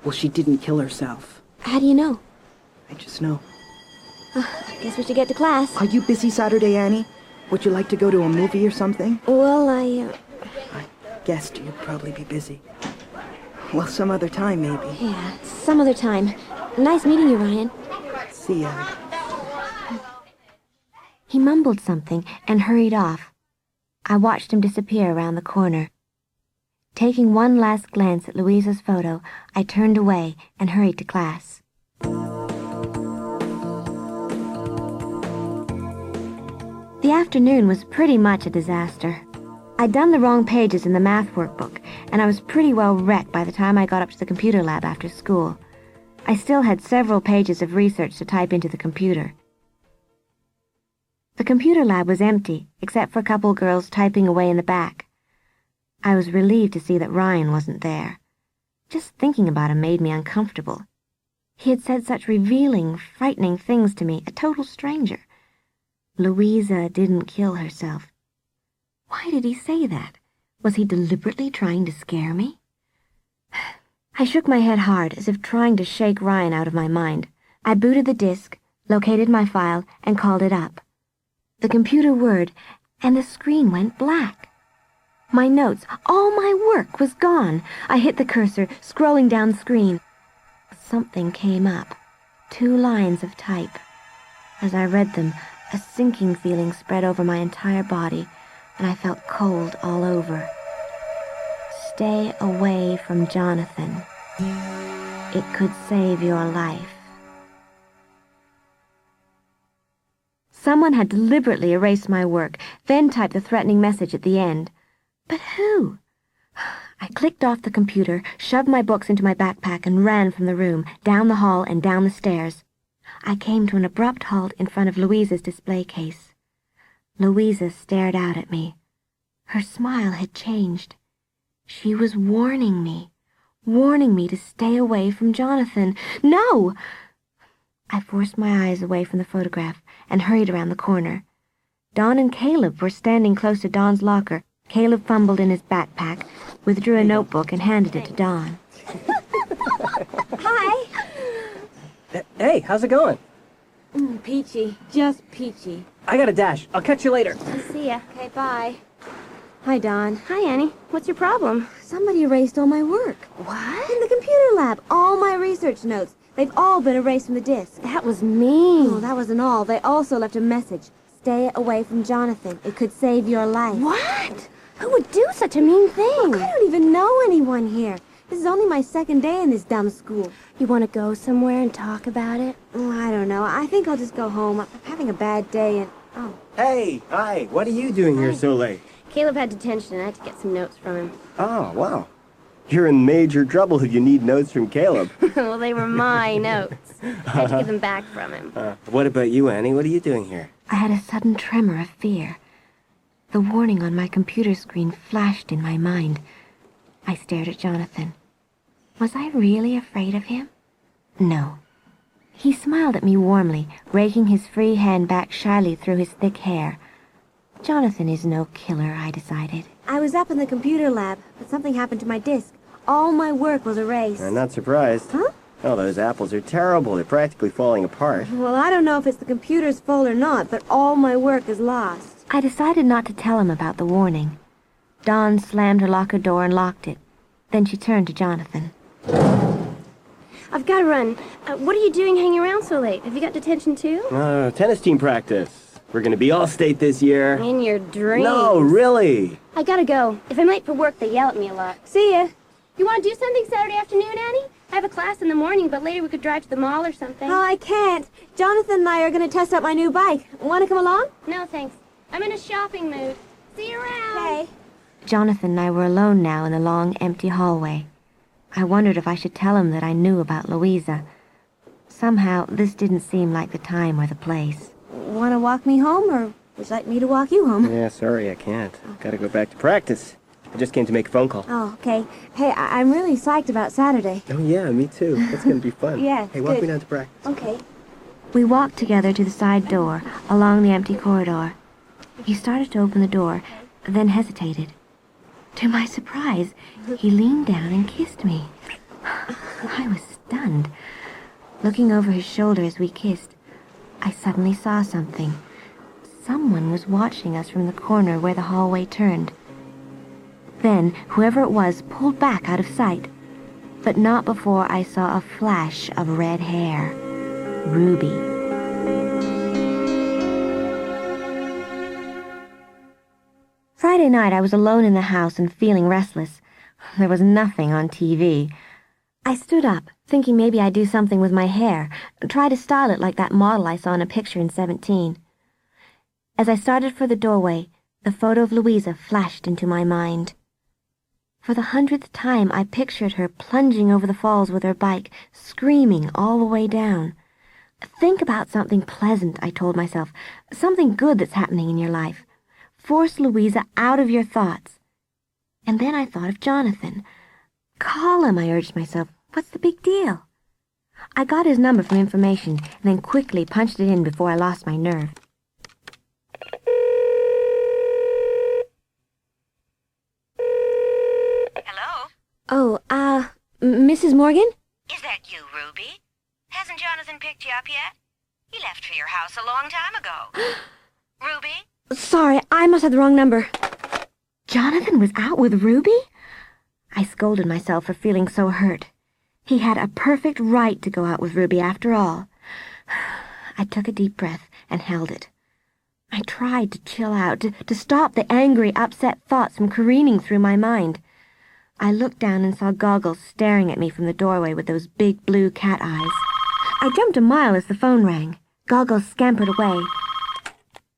Well, she didn't kill herself. How do you know? I just know. I guess we should get to class. Are you busy Saturday, Annie? Would you like to go to a movie or something? Well, I guessed you'd probably be busy. Well, some other time, maybe. Yeah, some other time. Nice meeting you, Ryan. See ya. He mumbled something and hurried off. I watched him disappear around the corner. Taking one last glance at Louisa's photo, I turned away and hurried to class. The afternoon was pretty much a disaster. I'd done the wrong pages in the math workbook, and I was pretty well wrecked by the time I got up to the computer lab after school. I still had several pages of research to type into the computer. The computer lab was empty, except for a couple girls typing away in the back. I was relieved to see that Ryan wasn't there. Just thinking about him made me uncomfortable. He had said such revealing, frightening things to me, a total stranger. Louisa didn't kill herself. Why did he say that? Was he deliberately trying to scare me? I shook my head hard, as if trying to shake Ryan out of my mind. I booted the disk, located my file, and called it up. The computer whirred, and the screen went black. My notes, all my work, was gone. I hit the cursor, scrolling down the screen. Something came up. 2 lines of type. As I read them, a sinking feeling spread over my entire body, and I felt cold all over. Stay away from Jonathan. It could save your life. Someone had deliberately erased my work, then typed the threatening message at the end. But who? I clicked off the computer, shoved my books into my backpack, and ran from the room, down the hall and down the stairs. I came to an abrupt halt in front of Louisa's display case. Louisa stared out at me. Her smile had changed. She was warning me to stay away from Jonathan. No! I forced my eyes away from the photograph and hurried around the corner. Dawn and Caleb were standing close to Dawn's locker. Caleb fumbled in his backpack, withdrew a notebook, and handed it to Dawn. Hi. Hey, how's it going? Peachy. Just peachy. I got a dash. I'll catch you later. See ya. Okay, bye. Hi, Dawn. Hi, Annie. What's your problem? Somebody erased all my work. What? In the computer lab, all my research notes. They've all been erased from the disk. That was mean. Oh, that wasn't all. They also left a message. Stay away from Jonathan. It could save your life. What? Who would do such a mean thing? Look, I don't even know anyone here. This is only my 2nd day in this dumb school. You want to go somewhere and talk about it? Oh, I don't know. I think I'll just go home. I'm having a bad day and... Oh. Hey, hi. What are you doing here so late? Caleb had detention and I had to get some notes from him. Oh, wow. You're in major trouble if you need notes from Caleb. Well, they were my notes. I had to get them back from him. What about you, Annie? What are you doing here? I had a sudden tremor of fear. The warning on my computer screen flashed in my mind. I stared at Jonathan. Was I really afraid of him? No. He smiled at me warmly, raking his free hand back shyly through his thick hair. Jonathan is no killer, I decided. I was up in the computer lab, but something happened to my disk. All my work was erased. I'm not surprised. Huh? Oh, those apples are terrible. They're practically falling apart. Well, I don't know if it's the computer's fault or not, but all my work is lost. I decided not to tell him about the warning. Dawn slammed her locker door and locked it. Then she turned to Jonathan. I've got to run. What are you doing hanging around so late? Have you got detention too? Tennis team practice. We're gonna be all-state this year. In your dreams. No, really. I gotta go. If I'm late for work, they yell at me a lot. See ya. You want to do something Saturday afternoon, Annie? I have a class in the morning, but later we could drive to the mall or something. Oh, I can't. Jonathan and I are going to test out my new bike. Want to come along? No, thanks. I'm in a shopping mood. See you around. Okay. Jonathan and I were alone now in the long, empty hallway. I wondered if I should tell him that I knew about Louisa. Somehow, this didn't seem like the time or the place. Want to walk me home, or would you like me to walk you home? Yeah, sorry, I can't. Gotta go back to practice. I just came to make a phone call. Oh, okay. Hey, I'm really psyched about Saturday. Oh, yeah, me too. That's gonna be fun. Yeah, Hey, walk good. me down to practice. Okay. We walked together to the side door, along the empty corridor. He started to open the door, then hesitated. To my surprise, he leaned down and kissed me. I was stunned. Looking over his shoulder as we kissed, I suddenly saw something. Someone was watching us from the corner where the hallway turned. Then, whoever it was pulled back out of sight, but not before I saw a flash of red hair. Ruby. Friday night, I was alone in the house and feeling restless. There was nothing on TV. I stood up, thinking maybe I'd do something with my hair, try to style it like that model I saw in a picture in 17. As I started for the doorway, the photo of Louisa flashed into my mind. For the 100th time, I pictured her plunging over the falls with her bike, screaming all the way down. Think about something pleasant, I told myself, something good that's happening in your life. Force Louisa out of your thoughts. And then I thought of Jonathan. Call him, I urged myself. What's the big deal? I got his number from information and then quickly punched it in before I lost my nerve. Oh, Mrs. Morgan? Is that you, Ruby? Hasn't Jonathan picked you up yet? He left for your house a long time ago. Ruby? Sorry, I must have the wrong number. Jonathan was out with Ruby? I scolded myself for feeling so hurt. He had a perfect right to go out with Ruby after all. I took a deep breath and held it. I tried to chill out, to stop the angry, upset thoughts from careening through my mind. I looked down and saw Goggles staring at me from the doorway with those big blue cat eyes. I jumped a mile as the phone rang. Goggles scampered away.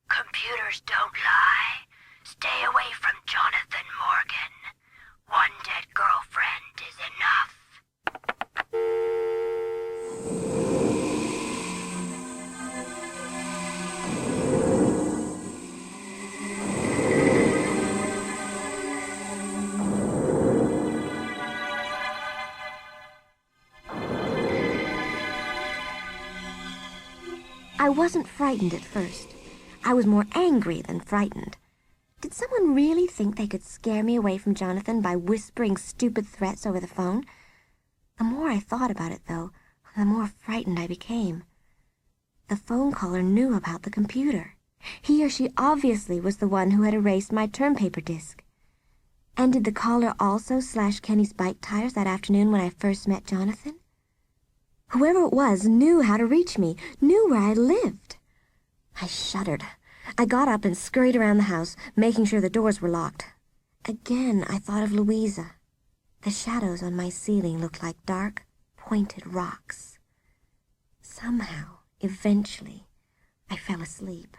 Computers don't lie. Stay away from Jonathan Morgan. One dead girlfriend is enough. I wasn't frightened at first. I was more angry than frightened. Did someone really think they could scare me away from Jonathan by whispering stupid threats over the phone? The more I thought about it, though, the more frightened I became. The phone caller knew about the computer. He or she obviously was the one who had erased my term paper disc. And did the caller also slash Kenny's bike tires that afternoon when I first met Jonathan? Whoever it was knew how to reach me, knew where I lived. I shuddered. I got up and scurried around the house, making sure the doors were locked. Again, I thought of Louisa. The shadows on my ceiling looked like dark, pointed rocks. Somehow, eventually, I fell asleep.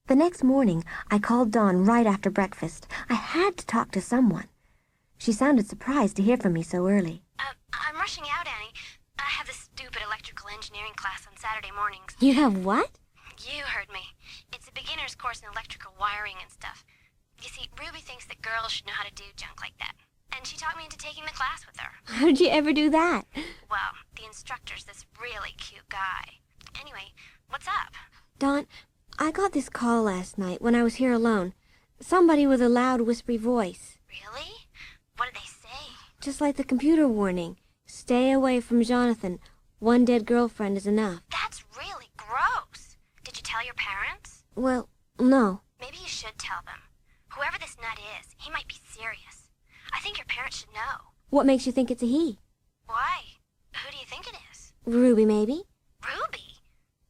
The next morning, I called Dawn right after breakfast. I had to talk to someone. She sounded surprised to hear from me so early. I'm rushing out, Annie. I have this stupid electrical engineering class on Saturday mornings. You have what? You heard me. It's a beginner's course in electrical wiring and stuff. You see, Ruby thinks that girls should know how to do junk like that. And she talked me into taking the class with her. How did you ever do that? Well, the instructor's this really cute guy. Anyway, what's up? Dawn, I got this call last night when I was here alone. Somebody with a loud, whispery voice. Really? What did they say? Just like the computer warning. Stay away from Jonathan. One dead girlfriend is enough. That's really gross. Did you tell your parents? Well, No. Maybe you should tell them. Whoever this nut is, he might be serious. I think your parents should know. What makes you think it's a he? Why? Who do you think it is? Ruby, maybe? Ruby?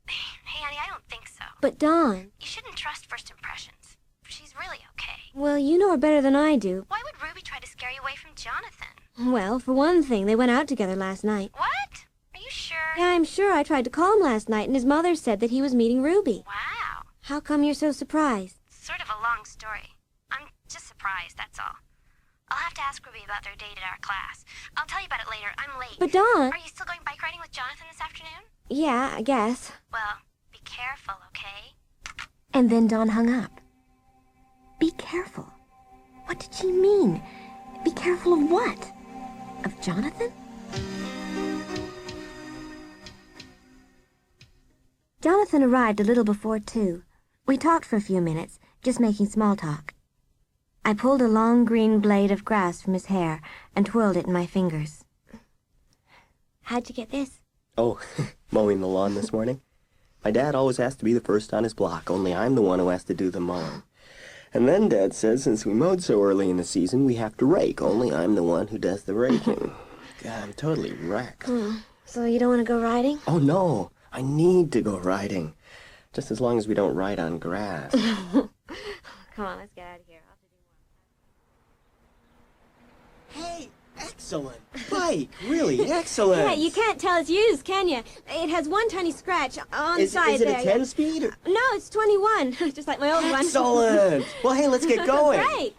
Hey, honey, I don't think so. But Dawn... You shouldn't trust first impressions. She's really okay. Well, you know her better than I do. Why would Ruby try to scare you away from Jonathan? Well, for one thing, they went out together last night. What? Are you sure? Yeah, I'm sure. I tried to call him last night, and his mother said that he was meeting Ruby. Wow. How come you're so surprised? Sort of a long story. I'm just surprised, that's all. I'll have to ask Ruby about their date at our class. I'll tell you about it later. I'm late. But Dawn... Are you still going bike riding with Jonathan this afternoon? Yeah, I guess. Well, be careful, okay? And then Dawn hung up. Be careful. What did she mean? Be careful of what? Of Jonathan? Jonathan arrived a little before 2. We talked for a few minutes, just making small talk. I pulled a long green blade of grass from his hair and twirled it in my fingers. How'd you get this? Oh, mowing the lawn this morning. My dad always has to be the first on his block, only I'm the one who has to do the mowing. And then Dad says since we mowed so early in the season, we have to rake, only I'm the one who does the raking. God, I'm totally wrecked. So you don't want to go riding? Oh, no. I need to go riding. Just as long as we don't ride on grass. Come on, let's get out of here. I'll have to do more. Hey, excellent bike. Really excellent. Yeah, you can't tell it's used, can you? It has one tiny scratch on the side there. Is it a 10-speed? No, it's 21, just like my old one. Excellent. Well, hey, let's get going. Great.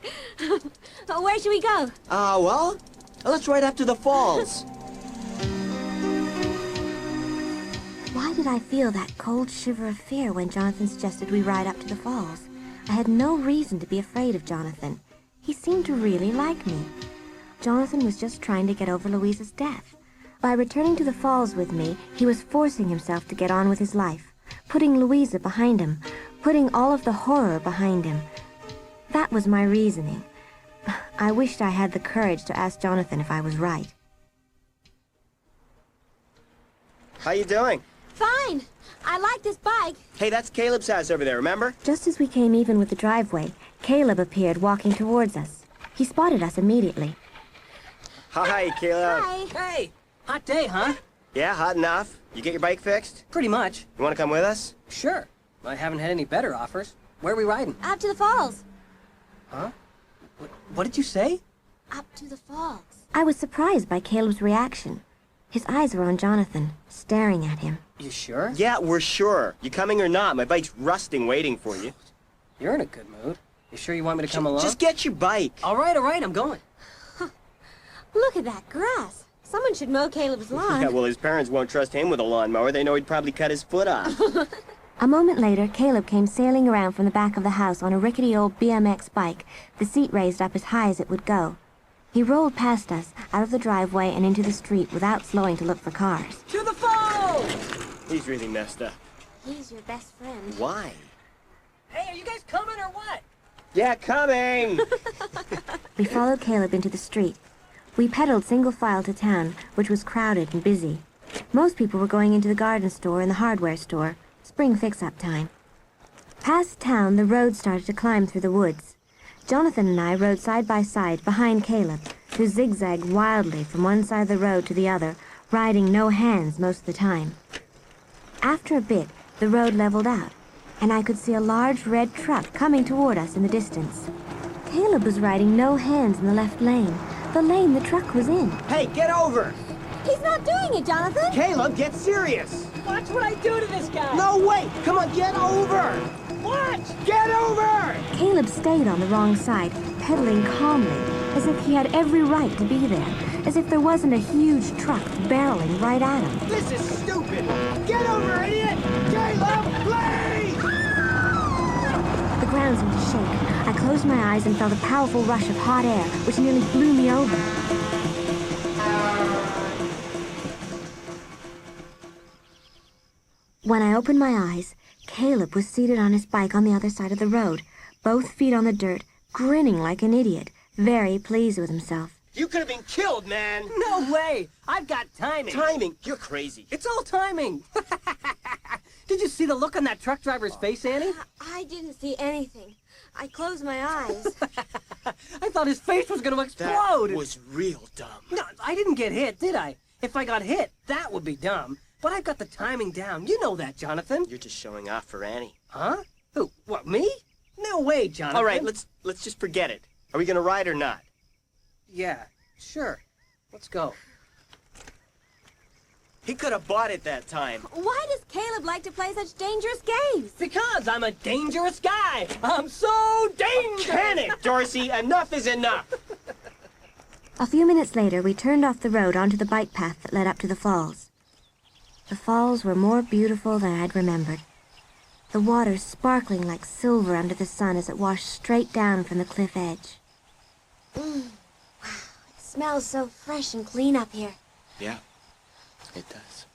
Where should we go? Well, let's ride up to the falls. Why did I feel that cold shiver of fear when Jonathan suggested we ride up to the falls? I had no reason to be afraid of Jonathan. He seemed to really like me. Jonathan was just trying to get over Louisa's death. By returning to the falls with me, he was forcing himself to get on with his life, putting Louisa behind him, putting all of the horror behind him. That was my reasoning. I wished I had the courage to ask Jonathan if I was right. How you doing? Fine. I like this bike. Hey, that's Caleb's house over there, remember? Just as we came even with the driveway, Caleb appeared walking towards us. He spotted us immediately. Hi, Caleb. Hi. Hey, hot day, huh? Yeah, hot enough. You get your bike fixed? Pretty much. You want to come with us? Sure. I haven't had any better offers. Where are we riding? Up to the falls. Huh? What did you say? Up to the falls. I was surprised by Caleb's reaction. His eyes were on Jonathan, staring at him. You sure? Yeah, we're sure. You coming or not? My bike's rusting waiting for you. You're in a good mood. You sure you want me to come along? Just get your bike. All right, I'm going. Look at that grass. Someone should mow Caleb's lawn. Yeah, well, his parents won't trust him with a lawnmower. They know he'd probably cut his foot off. A moment later, Caleb came sailing around from the back of the house on a rickety old BMX bike, the seat raised up as high as it would go. He rolled past us, out of the driveway and into the street without slowing to look for cars. To the falls! He's really messed up. He's your best friend. Why? Hey, are you guys coming or what? Yeah, coming! We followed Caleb into the street. We pedaled single file to town, which was crowded and busy. Most people were going into the garden store and the hardware store. Spring fix-up time. Past town, the road started to climb through the woods. Jonathan and I rode side by side behind Caleb, who zigzagged wildly from one side of the road to the other, riding no hands most of the time. After a bit, the road leveled out, and I could see a large red truck coming toward us in the distance. Caleb was riding no hands in the left lane, the lane the truck was in. Hey, get over! He's not doing it, Jonathan! Caleb, get serious! Watch what I do to this guy! No, wait! Come on, get over! What? Get over! Caleb stayed on the wrong side, pedaling calmly, as if he had every right to be there, as if there wasn't a huge truck barreling right at him. This is stupid! Get over, idiot! Caleb, please! The ground seemed to shake. I closed my eyes and felt a powerful rush of hot air, which nearly blew me over. When I opened my eyes, Caleb was seated on his bike on the other side of the road, both feet on the dirt, grinning like an idiot, very pleased with himself. You could have been killed, man! No way! I've got timing. Timing? You're crazy. It's all timing. Did you see the look on that truck driver's face, Annie? I didn't see anything. I closed my eyes. I thought his face was going to explode. That was real dumb. No, I didn't get hit, did I? If I got hit, that would be dumb. But I've got the timing down. You know that, Jonathan. You're just showing off for Annie. Huh? Who? What, me? No way, Jonathan. All right, let's just forget it. Are we going to ride or not? Yeah, sure. Let's go. He could have bought it that time. Why does Caleb like to play such dangerous games? Because I'm a dangerous guy. I'm so dangerous. Panic, Dorsey. Enough is enough. A few minutes later, we turned off the road onto the bike path that led up to the falls. The falls were more beautiful than I'd remembered. The water sparkling like silver under the sun as it washed straight down from the cliff edge. Wow, it smells so fresh and clean up here. Yeah, it does.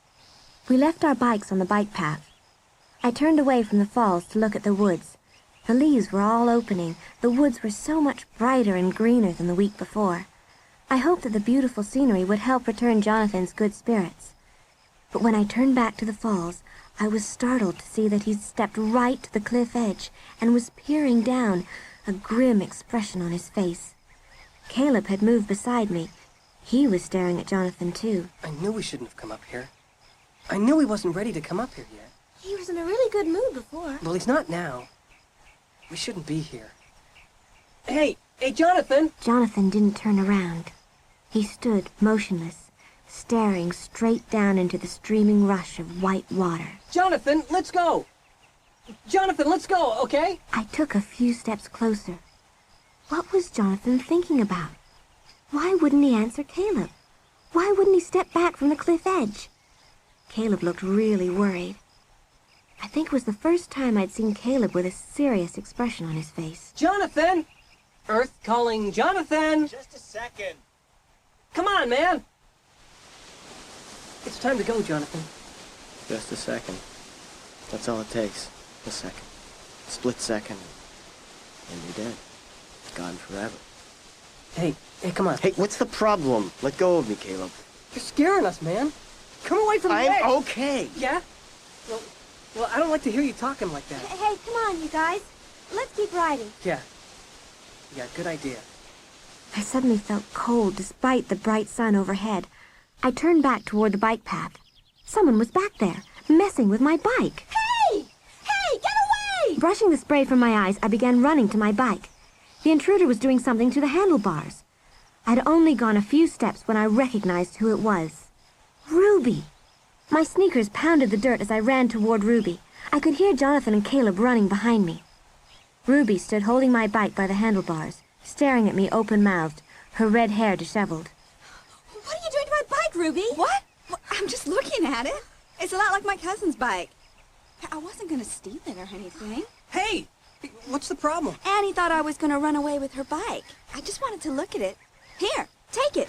We left our bikes on the bike path. I turned away from the falls to look at the woods. The leaves were all opening. The woods were so much brighter and greener than the week before. I hoped that the beautiful scenery would help return Jonathan's good spirits. But when I turned back to the falls, I was startled to see that he'd stepped right to the cliff edge and was peering down, a grim expression on his face. Caleb had moved beside me. He was staring at Jonathan, too. I knew we shouldn't have come up here. I knew he wasn't ready to come up here yet. He was in a really good mood before. Well, he's not now. We shouldn't be here. Hey, Jonathan! Jonathan didn't turn around. He stood motionless, staring straight down into the streaming rush of white water. Jonathan, let's go! Jonathan, let's go, okay? I took a few steps closer. What was Jonathan thinking about? Why wouldn't he answer Caleb? Why wouldn't he step back from the cliff edge? Caleb looked really worried. I think it was the first time I'd seen Caleb with a serious expression on his face. Jonathan! Earth calling Jonathan! Just a second. Come on, man! It's time to go, Jonathan. Just a second. That's all it takes. A second. Split second. And you're dead. Gone forever. Hey, come on. Hey, what's the problem? Let go of me, Caleb. You're scaring us, man. Come away from the edge. I'm okay. Yeah? Well, I don't like to hear you talking like that. Hey, come on, you guys. Let's keep riding. Yeah, good idea. I suddenly felt cold despite the bright sun overhead. I turned back toward the bike path. Someone was back there, messing with my bike. Hey! Hey, get away! Brushing the spray from my eyes, I began running to my bike. The intruder was doing something to the handlebars. I'd only gone a few steps when I recognized who it was. Ruby! My sneakers pounded the dirt as I ran toward Ruby. I could hear Jonathan and Caleb running behind me. Ruby stood holding my bike by the handlebars, staring at me open-mouthed, her red hair disheveled. What are you doing to my bike, Ruby? What? Well, I'm just looking at it. It's a lot like my cousin's bike. I wasn't going to steal it or anything. Hey! What's the problem? Annie thought I was going to run away with her bike. I just wanted to look at it. Here, take it.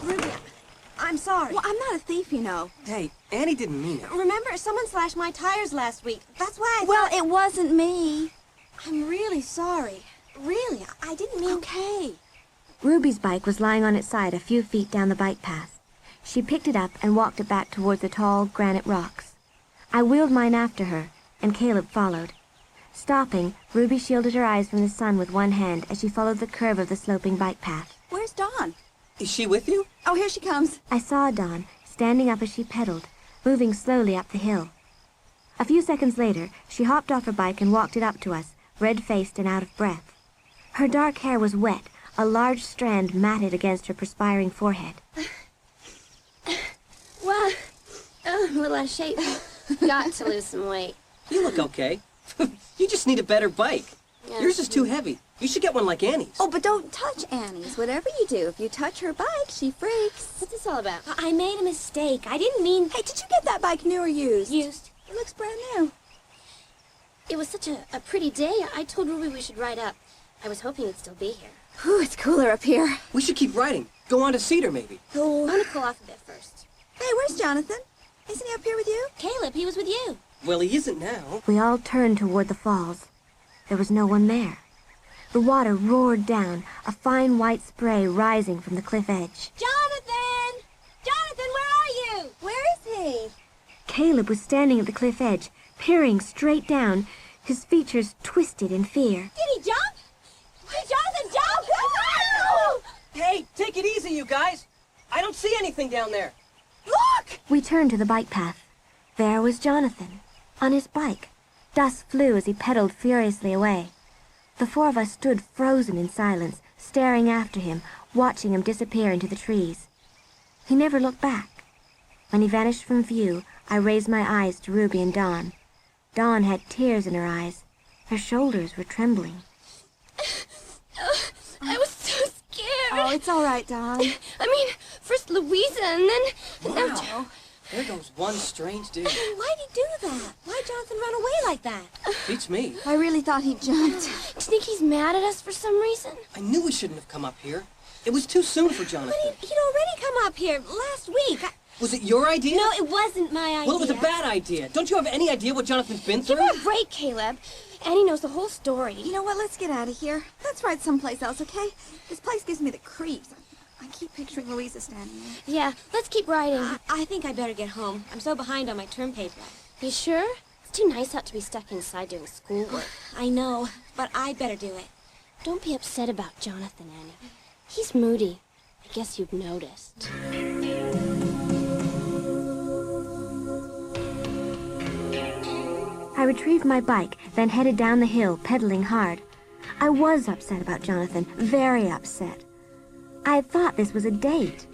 Ruby, I'm sorry. Well, I'm not a thief, you know. Hey, Annie didn't mean it. Remember, someone slashed my tires last week. That's why I Well, thought... it wasn't me. I'm really sorry. Really, I didn't mean... Okay. Ruby's bike was lying on its side a few feet down the bike path. She picked it up and walked it back towards the tall granite rocks. I wheeled mine after her, and Caleb followed. Stopping, Ruby shielded her eyes from the sun with one hand as she followed the curve of the sloping bike path. Where's Dawn? Is she with you? Oh, here she comes. I saw Dawn, standing up as she pedaled, moving slowly up the hill. A few seconds later, she hopped off her bike and walked it up to us, red-faced and out of breath. Her dark hair was wet, a large strand matted against her perspiring forehead. Well, I'm a little out of shape. Got to lose some weight. You look okay. You just need a better bike. Yeah. Yours is too heavy. You should get one like Annie's. Oh, but don't touch Annie's. Whatever you do, if you touch her bike, she freaks. What's this all about? I made a mistake. I didn't mean... Hey, did you get that bike new or used? Used. It looks brand new. It was such a pretty day. I told Ruby we should ride up. I was hoping he'd still be here. Whew, it's cooler up here. We should keep riding. Go on to Cedar, maybe. I want to cool off a bit first. Hey, where's Jonathan? Isn't he up here with you? Caleb, he was with you. Well, he isn't now. We all turned toward the falls. There was no one there. The water roared down, a fine white spray rising from the cliff edge. Jonathan! Jonathan, where are you? Where is he? Caleb was standing at the cliff edge, peering straight down, his features twisted in fear. Did he jump? Did Jonathan jump? No! Hey, take it easy, you guys. I don't see anything down there. Look! We turned to the bike path. There was Jonathan, on his bike. Dust flew as he pedaled furiously away. The four of us stood frozen in silence, staring after him, watching him disappear into the trees. He never looked back. When he vanished from view, I raised my eyes to Ruby and Dawn. Dawn had tears in her eyes. Her shoulders were trembling. I was so scared. Oh, it's all right, Dawn. I mean, first Louisa and then... Wow. There goes one strange dude. Why'd he do that? Why'd Jonathan run away like that? Beats me. I really thought he jumped. Do you think he's mad at us for some reason? I knew we shouldn't have come up here. It was too soon for Jonathan. But he'd already come up here last week. Was it your idea? No, it wasn't my idea. Well, it was a bad idea. Don't you have any idea what Jonathan's been through? Give her a break, Caleb. Annie knows the whole story. You know what? Let's get out of here. Let's ride someplace else, okay? This place gives me the creeps. I keep picturing Louisa standing there. Yeah, let's keep riding. I think I better get home. I'm so behind on my term paper. You sure? It's too nice not to be stuck inside doing schoolwork. I know, but I better do it. Don't be upset about Jonathan, Annie. He's moody. I guess you've noticed. I retrieved my bike, then headed down the hill, pedaling hard. I was upset about Jonathan, very upset. I had thought this was a date.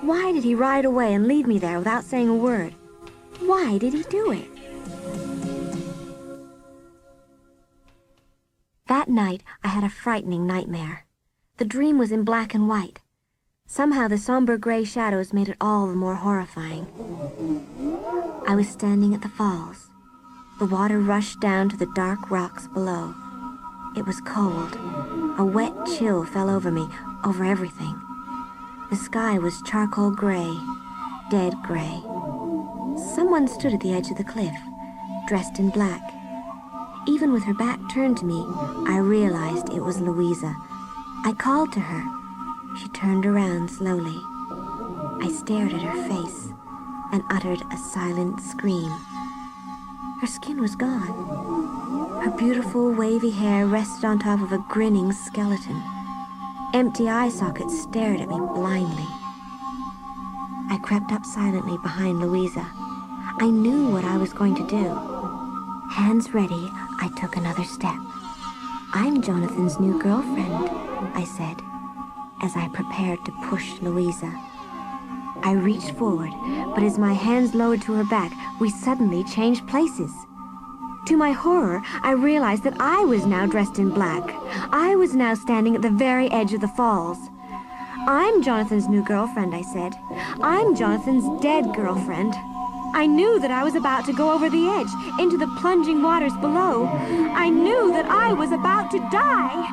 Why did he ride away and leave me there without saying a word? Why did he do it? That night, I had a frightening nightmare. The dream was in black and white. Somehow the somber gray shadows made it all the more horrifying. I was standing at the falls. The water rushed down to the dark rocks below. It was cold. A wet chill fell over me, over everything. The sky was charcoal gray, dead gray. Someone stood at the edge of the cliff, dressed in black. Even with her back turned to me, I realized it was Louisa. I called to her. She turned around slowly. I stared at her face and uttered a silent scream. Her skin was gone. Her beautiful wavy hair rested on top of a grinning skeleton. Empty eye sockets stared at me blindly. I crept up silently behind Louisa. I knew what I was going to do. Hands ready, I took another step. "I'm Jonathan's new girlfriend," I said, as I prepared to push Louisa. I reached forward, but as my hands lowered to her back, we suddenly changed places. To my horror, I realized that I was now dressed in black. I was now standing at the very edge of the falls. "I'm Jonathan's new girlfriend," I said. "I'm Jonathan's dead girlfriend." I knew that I was about to go over the edge, into the plunging waters below. I knew that I was about to die.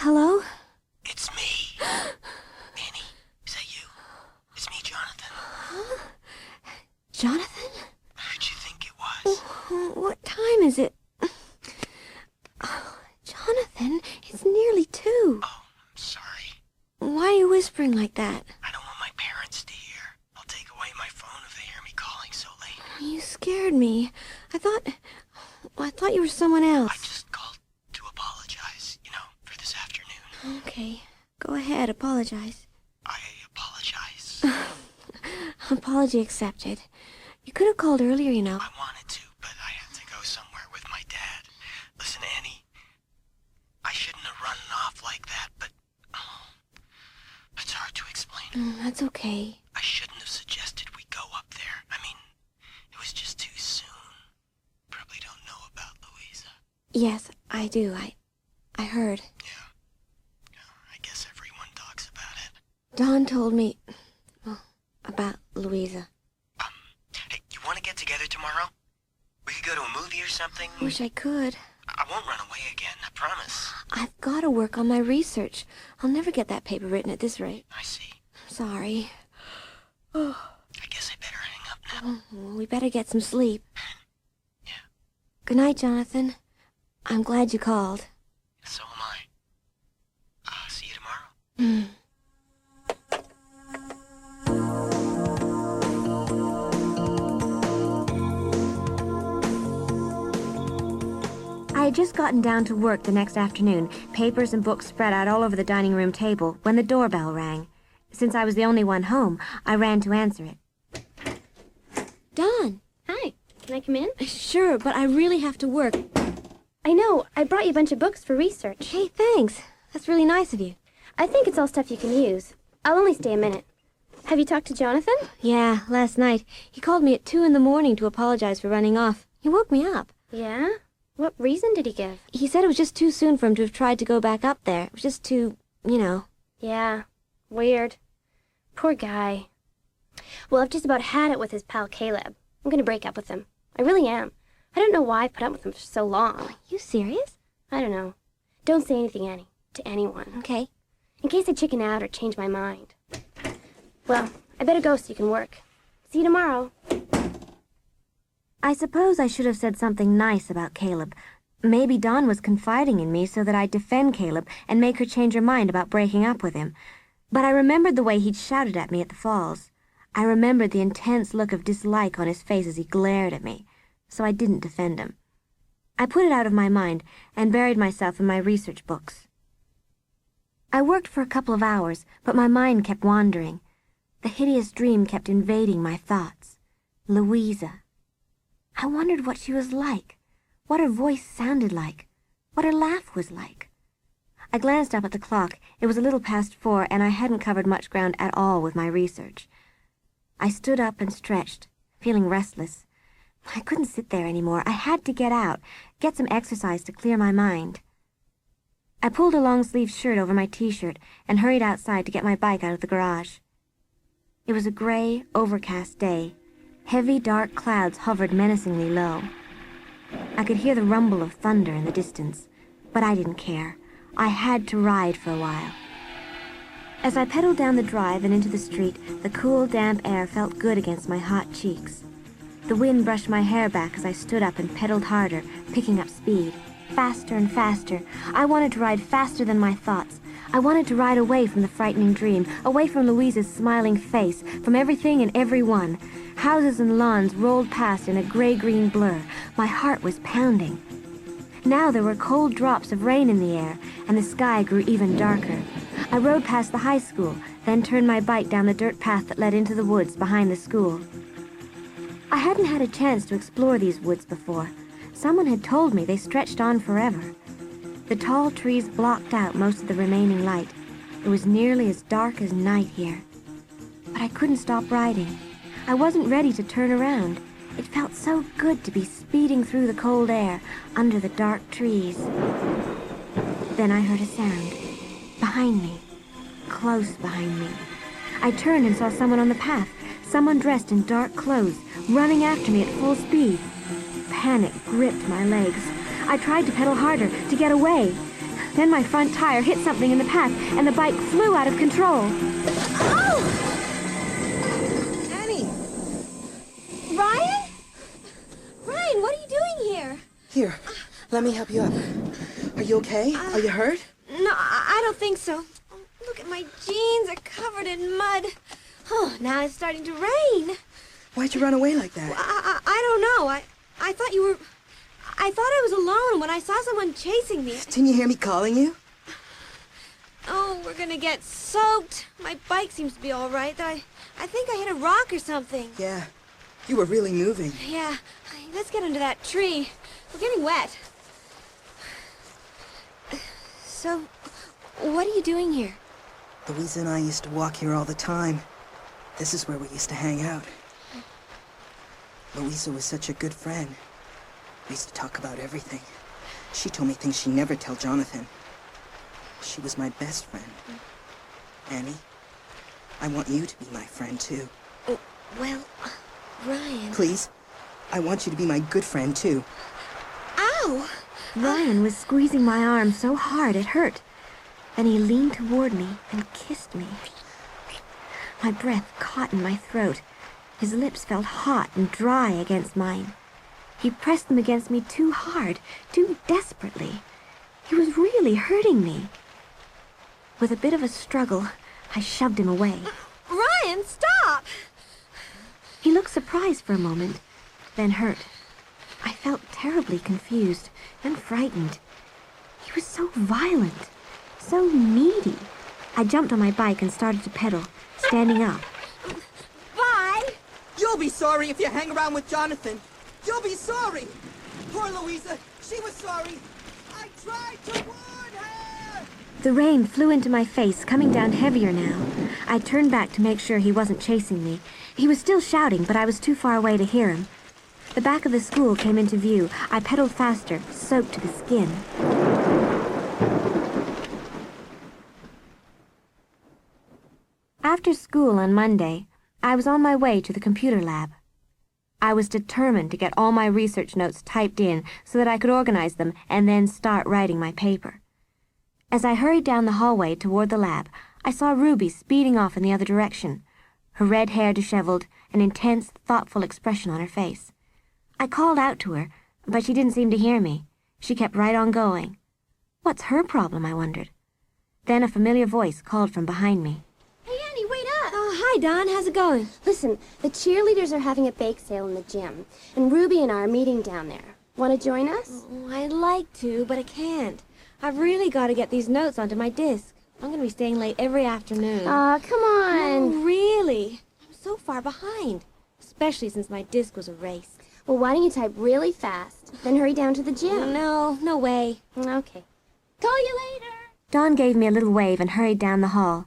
Hello? It's me. Annie, is that you? It's me, Jonathan. Huh? Jonathan? Who'd you think it was? What time is it? Oh, Jonathan, it's nearly 2. Oh, I'm sorry. Why are you whispering like that? I don't want my parents to hear. I'll take away my phone if they hear me calling so late. You scared me. I thought you were someone else. I just called to apologize, for this afternoon. Okay, go ahead, apologize. I apologize. Apology accepted. You could have called earlier, I wanted to, but I had to go somewhere with my dad. Listen, Annie, I shouldn't have run off like that, but it's hard to explain. That's okay. I shouldn't have suggested we go up there. It was just too soon. Probably don't know about Louisa. Yes, I do. I heard. Yeah, I guess everyone talks about it. Dawn told me, about Louisa. Hey, you want to get together tomorrow? We could go to a movie or something. Wish I could. I won't run away again, I promise. I've got to work on my research. I'll never get that paper written at this rate. I see. Sorry. I guess I better hang up now. We better get some sleep. Yeah. Good night, Jonathan. I'm glad you called. So am I. I had just gotten down to work the next afternoon, papers and books spread out all over the dining room table, when the doorbell rang. Since I was the only one home, I ran to answer it. Dawn! Hi. Can I come in? Sure, but I really have to work. I know. I brought you a bunch of books for research. Hey, thanks. That's really nice of you. I think it's all stuff you can use. I'll only stay a minute. Have you talked to Jonathan? Yeah, last night. He called me at 2 in the morning to apologize for running off. He woke me up. Yeah? What reason did he give? He said it was just too soon for him to have tried to go back up there. It was just too, you know. Yeah. Weird. Poor guy. Well, I've just about had it with his pal Caleb. I'm gonna break up with him. I really am. I don't know why I put up with him for so long. Are you serious? I don't know. Don't say anything, Annie, to anyone. Okay. In case I chicken out or change my mind. Well, I better go so you can work. See you tomorrow. I suppose I should have said something nice about Caleb. Maybe Dawn was confiding in me so that I'd defend Caleb and make her change her mind about breaking up with him. But I remembered the way he'd shouted at me at the falls. I remembered the intense look of dislike on his face as he glared at me, so I didn't defend him. I put it out of my mind and buried myself in my research books. I worked for a couple of hours, but my mind kept wandering. The hideous dream kept invading my thoughts. Louisa. I wondered what she was like, what her voice sounded like, what her laugh was like. I glanced up at the clock. It was a little past 4, and I hadn't covered much ground at all with my research. I stood up and stretched, feeling restless. I couldn't sit there anymore. I had to get out, get some exercise to clear my mind. I pulled a long-sleeved shirt over my t-shirt and hurried outside to get my bike out of the garage. It was a gray, overcast day. Heavy, dark clouds hovered menacingly low. I could hear the rumble of thunder in the distance, but I didn't care. I had to ride for a while. As I pedaled down the drive and into the street, the cool, damp air felt good against my hot cheeks. The wind brushed my hair back as I stood up and pedaled harder, picking up speed. Faster and faster. I wanted to ride faster than my thoughts. I wanted to ride away from the frightening dream, away from Louisa's smiling face, from everything and everyone. Houses and lawns rolled past in a gray-green blur. My heart was pounding. Now there were cold drops of rain in the air, and the sky grew even darker. I rode past the high school, then turned my bike down the dirt path that led into the woods behind the school. I hadn't had a chance to explore these woods before. Someone had told me they stretched on forever. The tall trees blocked out most of the remaining light. It was nearly as dark as night here. But I couldn't stop riding. I wasn't ready to turn around. It felt so good to be speeding through the cold air, under the dark trees. Then I heard a sound. Behind me. Close behind me. I turned and saw someone on the path. Someone dressed in dark clothes, running after me at full speed. Panic gripped my legs. I tried to pedal harder, to get away. Then my front tire hit something in the path, and the bike flew out of control. Oh! Ryan? Ryan, what are you doing here? Here, let me help you up. Are you okay? Are you hurt? No, I don't think so. Look at my jeans, they're covered in mud. Oh, now it's starting to rain. Why'd you run away like that? I don't know. I thought you were... I thought I was alone when I saw someone chasing me. Didn't you hear me calling you? Oh, we're gonna get soaked. My bike seems to be all right. I think I hit a rock or something. Yeah. You were really moving. Yeah, let's get under that tree. We're getting wet. So, what are you doing here? Louisa and I used to walk here all the time. This is where we used to hang out. Louisa was such a good friend. We used to talk about everything. She told me things she'd never tell Jonathan. She was my best friend. Annie, I want you to be my friend, too. Well... Ryan... Please, I want you to be my good friend, too. Ow! Ryan was squeezing my arm so hard it hurt. Then he leaned toward me and kissed me. My breath caught in my throat. His lips felt hot and dry against mine. He pressed them against me too hard, too desperately. He was really hurting me. With a bit of a struggle, I shoved him away. Ryan, stop! He looked surprised for a moment, then hurt. I felt terribly confused and frightened. He was so violent, so needy. I jumped on my bike and started to pedal, standing up. Bye! You'll be sorry if you hang around with Jonathan. You'll be sorry! Poor Louisa, she was sorry. I tried to warn her! The rain flew into my face, coming down heavier now. I turned back to make sure he wasn't chasing me. He was still shouting, but I was too far away to hear him. The back of the school came into view. I pedaled faster, soaked to the skin. After school on Monday, I was on my way to the computer lab. I was determined to get all my research notes typed in so that I could organize them and then start writing my paper. As I hurried down the hallway toward the lab, I saw Ruby speeding off in the other direction, her red hair disheveled, an intense, thoughtful expression on her face. I called out to her, but she didn't seem to hear me. She kept right on going. What's her problem, I wondered. Then a familiar voice called from behind me. Hey, Annie, wait up! Oh, hi, Don. How's it going? Listen, the cheerleaders are having a bake sale in the gym, and Ruby and I are meeting down there. Want to join us? Oh, I'd like to, but I can't. I've really got to get these notes onto my disk. I'm going to be staying late every afternoon. Aw, come on. No, really. I'm so far behind, especially since my disk was erased. Well, why don't you type really fast, then hurry down to the gym? No way. Okay. Call you later. Dawn gave me a little wave and hurried down the hall.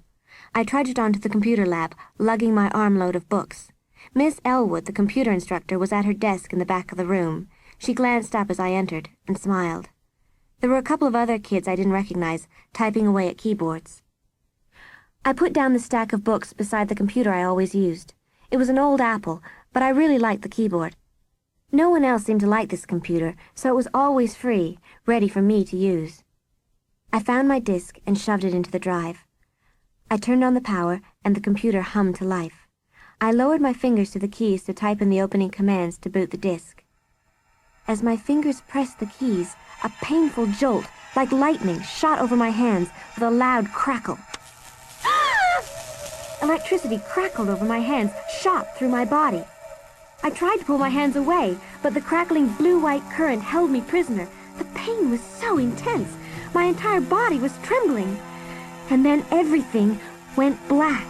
I trudged on to the computer lab, lugging my armload of books. Miss Elwood, the computer instructor, was at her desk in the back of the room. She glanced up as I entered and smiled. There were a couple of other kids I didn't recognize, typing away at keyboards. I put down the stack of books beside the computer I always used. It was an old Apple, but I really liked the keyboard. No one else seemed to like this computer, so it was always free, ready for me to use. I found my disk and shoved it into the drive. I turned on the power, and the computer hummed to life. I lowered my fingers to the keys to type in the opening commands to boot the disk. As my fingers pressed the keys, a painful jolt, like lightning, shot over my hands with a loud crackle. Electricity crackled over my hands, shot through my body. I tried to pull my hands away, but the crackling blue-white current held me prisoner. The pain was so intense. My entire body was trembling. And then everything went black.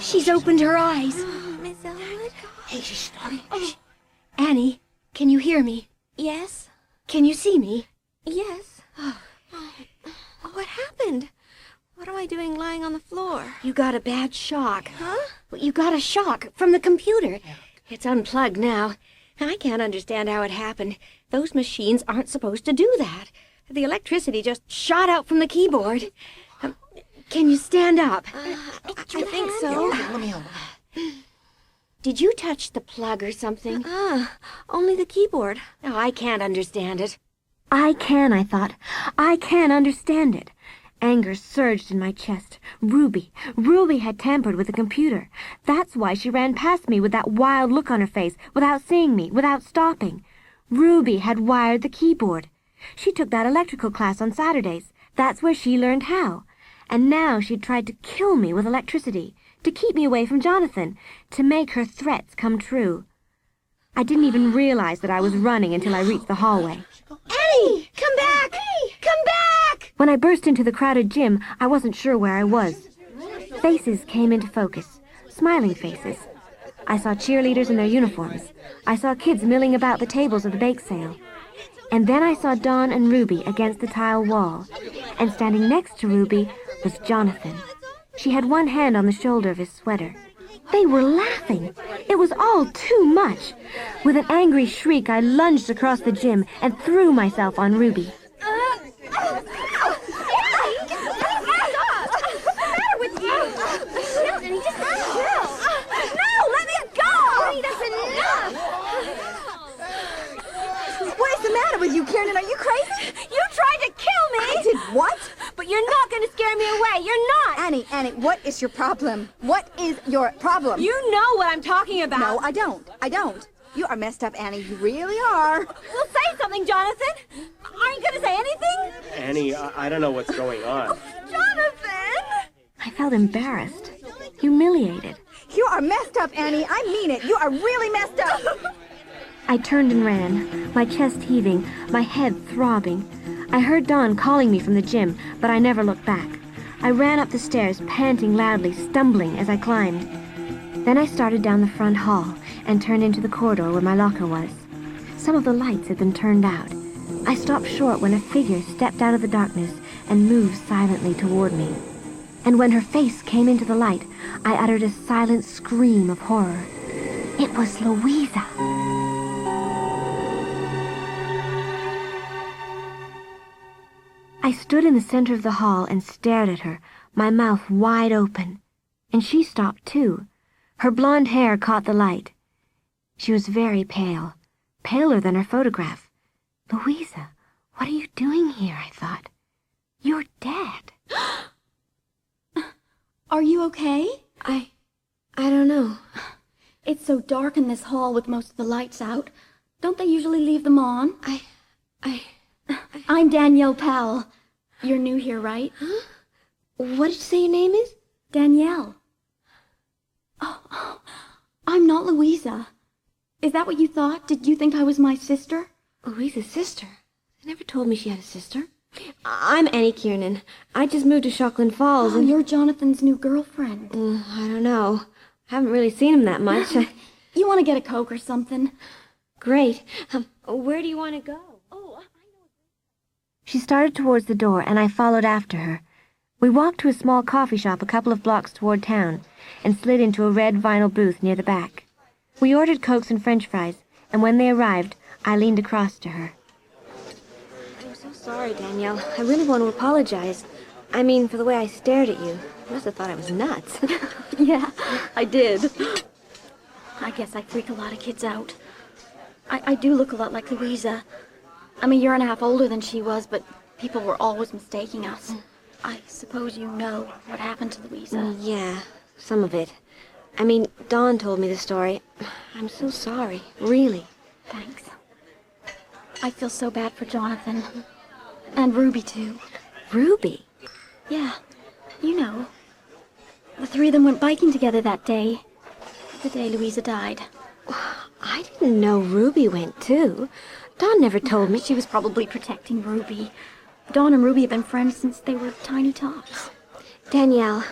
She's opened her eyes. Miss Elwood? Hey, she's starting. Oh. Annie, can you hear me? Yes. Can you see me? Yes. What happened? What am I doing lying on the floor? You got a bad shock. Huh? You got a shock from the computer. It's unplugged now. I can't understand how it happened. Those machines aren't supposed to do that. The electricity just shot out from the keyboard. Can you stand up? I think so. Let me help. Did you touch the plug or something? Only the keyboard. Oh, I can't understand it. I can, I thought. I can understand it. Anger surged in my chest. Ruby had tampered with the computer. That's why she ran past me with that wild look on her face, without seeing me, without stopping. Ruby had wired the keyboard. She took that electrical class on Saturdays. That's where she learned how. And now she'd tried to kill me with electricity, to keep me away from Jonathan, to make her threats come true. I didn't even realize that I was running until I reached the hallway. Annie! Come back! Come back! When I burst into the crowded gym, I wasn't sure where I was. Faces came into focus, smiling faces. I saw cheerleaders in their uniforms. I saw kids milling about the tables of the bake sale. And then I saw Dawn and Ruby against the tile wall. And standing next to Ruby was Jonathan. She had one hand on the shoulder of his sweater. They were laughing. It was all too much. With an angry shriek, I lunged across the gym and threw myself on Ruby. What is the matter with you, Karen? Are you way! You're not! Annie, what is your problem? What is your problem? You know what I'm talking about! No, I don't. You are messed up, Annie. You really are. Well, say something, Jonathan! Aren't you gonna say anything? Annie, I don't know what's going on. Oh, Jonathan! I felt embarrassed, humiliated. You are messed up, Annie. I mean it. You are really messed up. I turned and ran, my chest heaving, my head throbbing. I heard Dawn calling me from the gym, but I never looked back. I ran up the stairs, panting loudly, stumbling as I climbed. Then I started down the front hall and turned into the corridor where my locker was. Some of the lights had been turned out. I stopped short when a figure stepped out of the darkness and moved silently toward me. And when her face came into the light, I uttered a silent scream of horror. It was Louisa. I stood in the center of the hall and stared at her, my mouth wide open. And she stopped too. Her blonde hair caught the light. She was very pale, paler than her photograph. Louisa, what are you doing here? I thought. You're dead. Are you okay? I don't know. It's so dark in this hall with most of the lights out. Don't they usually leave them on? I'm Danielle Powell. You're new here, right? Huh? What did you say your name is? Danielle. Oh, I'm not Louisa. Is that what you thought? Did you think I was my sister? Louisa's sister? They never told me she had a sister. I'm Annie Kiernan. I just moved to Shockland Falls. And you're Jonathan's new girlfriend. I don't know. I haven't really seen him that much. You want to get a Coke or something? Great. Where do you want to go? Oh, I know. She started towards the door, and I followed after her. We walked to a small coffee shop a couple of blocks toward town and slid into a red vinyl booth near the back. We ordered Cokes and French fries, and when they arrived, I leaned across to her. I'm so sorry, Danielle. I really want to apologize. I mean, for the way I stared at you. You must have thought I was nuts. Yeah, I did. I guess I freak a lot of kids out. I do look a lot like Louisa. I'm a year and a half older than she was, but people were always mistaking us. I suppose you know what happened to Louisa. Yeah, some of it. I mean, Dawn told me the story. I'm so sorry, really. Thanks. I feel so bad for Jonathan. And Ruby, too. Ruby? Yeah, you know. The three of them went biking together that day. The day Louisa died. I didn't know Ruby went, too. Dawn never told me. She was probably protecting Ruby. Dawn and Ruby have been friends since they were tiny tots. Danielle,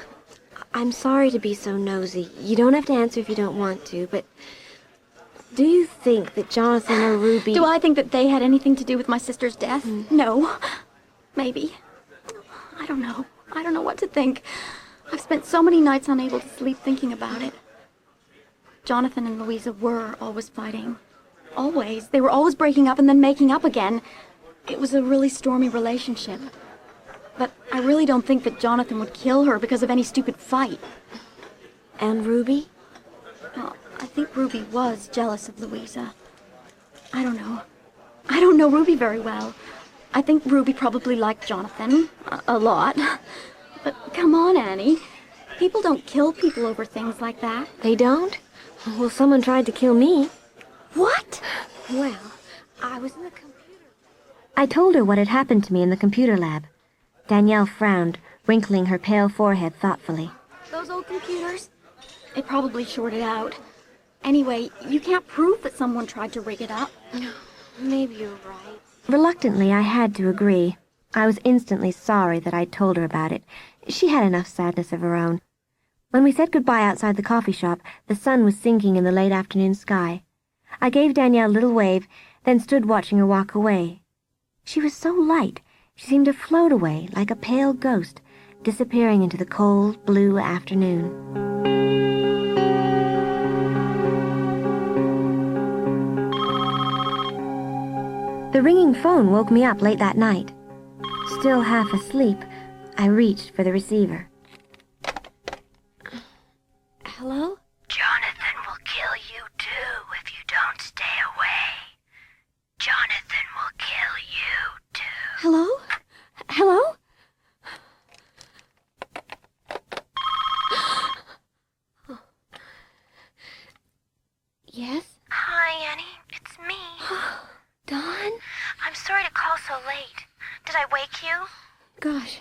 I'm sorry to be so nosy. You don't have to answer if you don't want to, but do you think that Jonathan or Ruby... Do I think that they had anything to do with my sister's death? No. Maybe. I don't know. I don't know what to think. I've spent so many nights unable to sleep thinking about it. Jonathan and Louisa were always fighting. Always. They were always breaking up and then making up again. It was a really stormy relationship. But I really don't think that Jonathan would kill her because of any stupid fight. And Ruby? Well, I think Ruby was jealous of Louisa. I don't know. I don't know Ruby very well. I think Ruby probably liked Jonathan a lot. But come on, Annie. People don't kill people over things like that. They don't? Well, someone tried to kill me. What? Well, I was in the computer. I told her what had happened to me in the computer lab. Danielle frowned, wrinkling her pale forehead thoughtfully. Those old computers? It probably shorted out. Anyway, you can't prove that someone tried to rig it up. Maybe you're right. Reluctantly, I had to agree. I was instantly sorry that I'd told her about it. She had enough sadness of her own. When we said goodbye outside the coffee shop, the sun was sinking in the late afternoon sky. I gave Danielle a little wave, then stood watching her walk away. She was so light, she seemed to float away like a pale ghost, disappearing into the cold, blue afternoon. The ringing phone woke me up late that night. Still half asleep, I reached for the receiver. Hello? Jonathan will kill you too if you don't stay away. Jonathan will kill you too. Hello? Hello? gosh.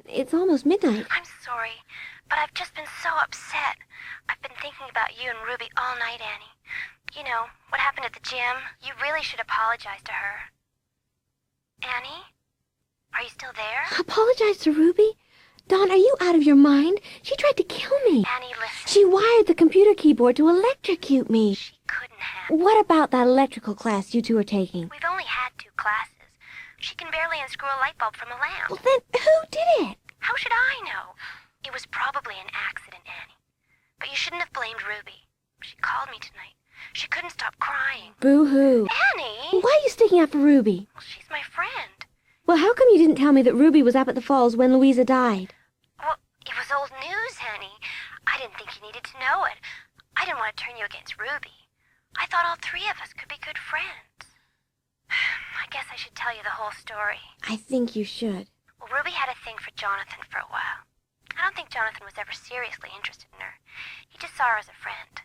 It's almost midnight. I'm sorry, but I've just been so upset. I've been thinking about you and Ruby all night, Annie. You know, what happened at the gym. You really should apologize to her. Annie? Are you still there? Apologize to Ruby? Dawn, are you out of your mind? She tried to kill me. Annie, listen. She wired the computer keyboard to electrocute me. She couldn't have. What about that electrical class you two are taking? We've only had 2 classes. She can barely unscrew a light bulb from a lamp. Well, then who did it? How should I know? It was probably an accident, Annie. But you shouldn't have blamed Ruby. She called me tonight. She couldn't stop crying. Boo-hoo. Annie! Why are you sticking up for Ruby? Well, she's my friend. Well, how come you didn't tell me that Ruby was up at the falls when Louisa died? Well, it was old news, Annie. I didn't think you needed to know it. I didn't want to turn you against Ruby. I thought all 3 of us could be good friends. I guess I should tell you the whole story. I think you should. Well, Ruby had a thing for Jonathan for a while. I don't think Jonathan was ever seriously interested in her. He just saw her as a friend.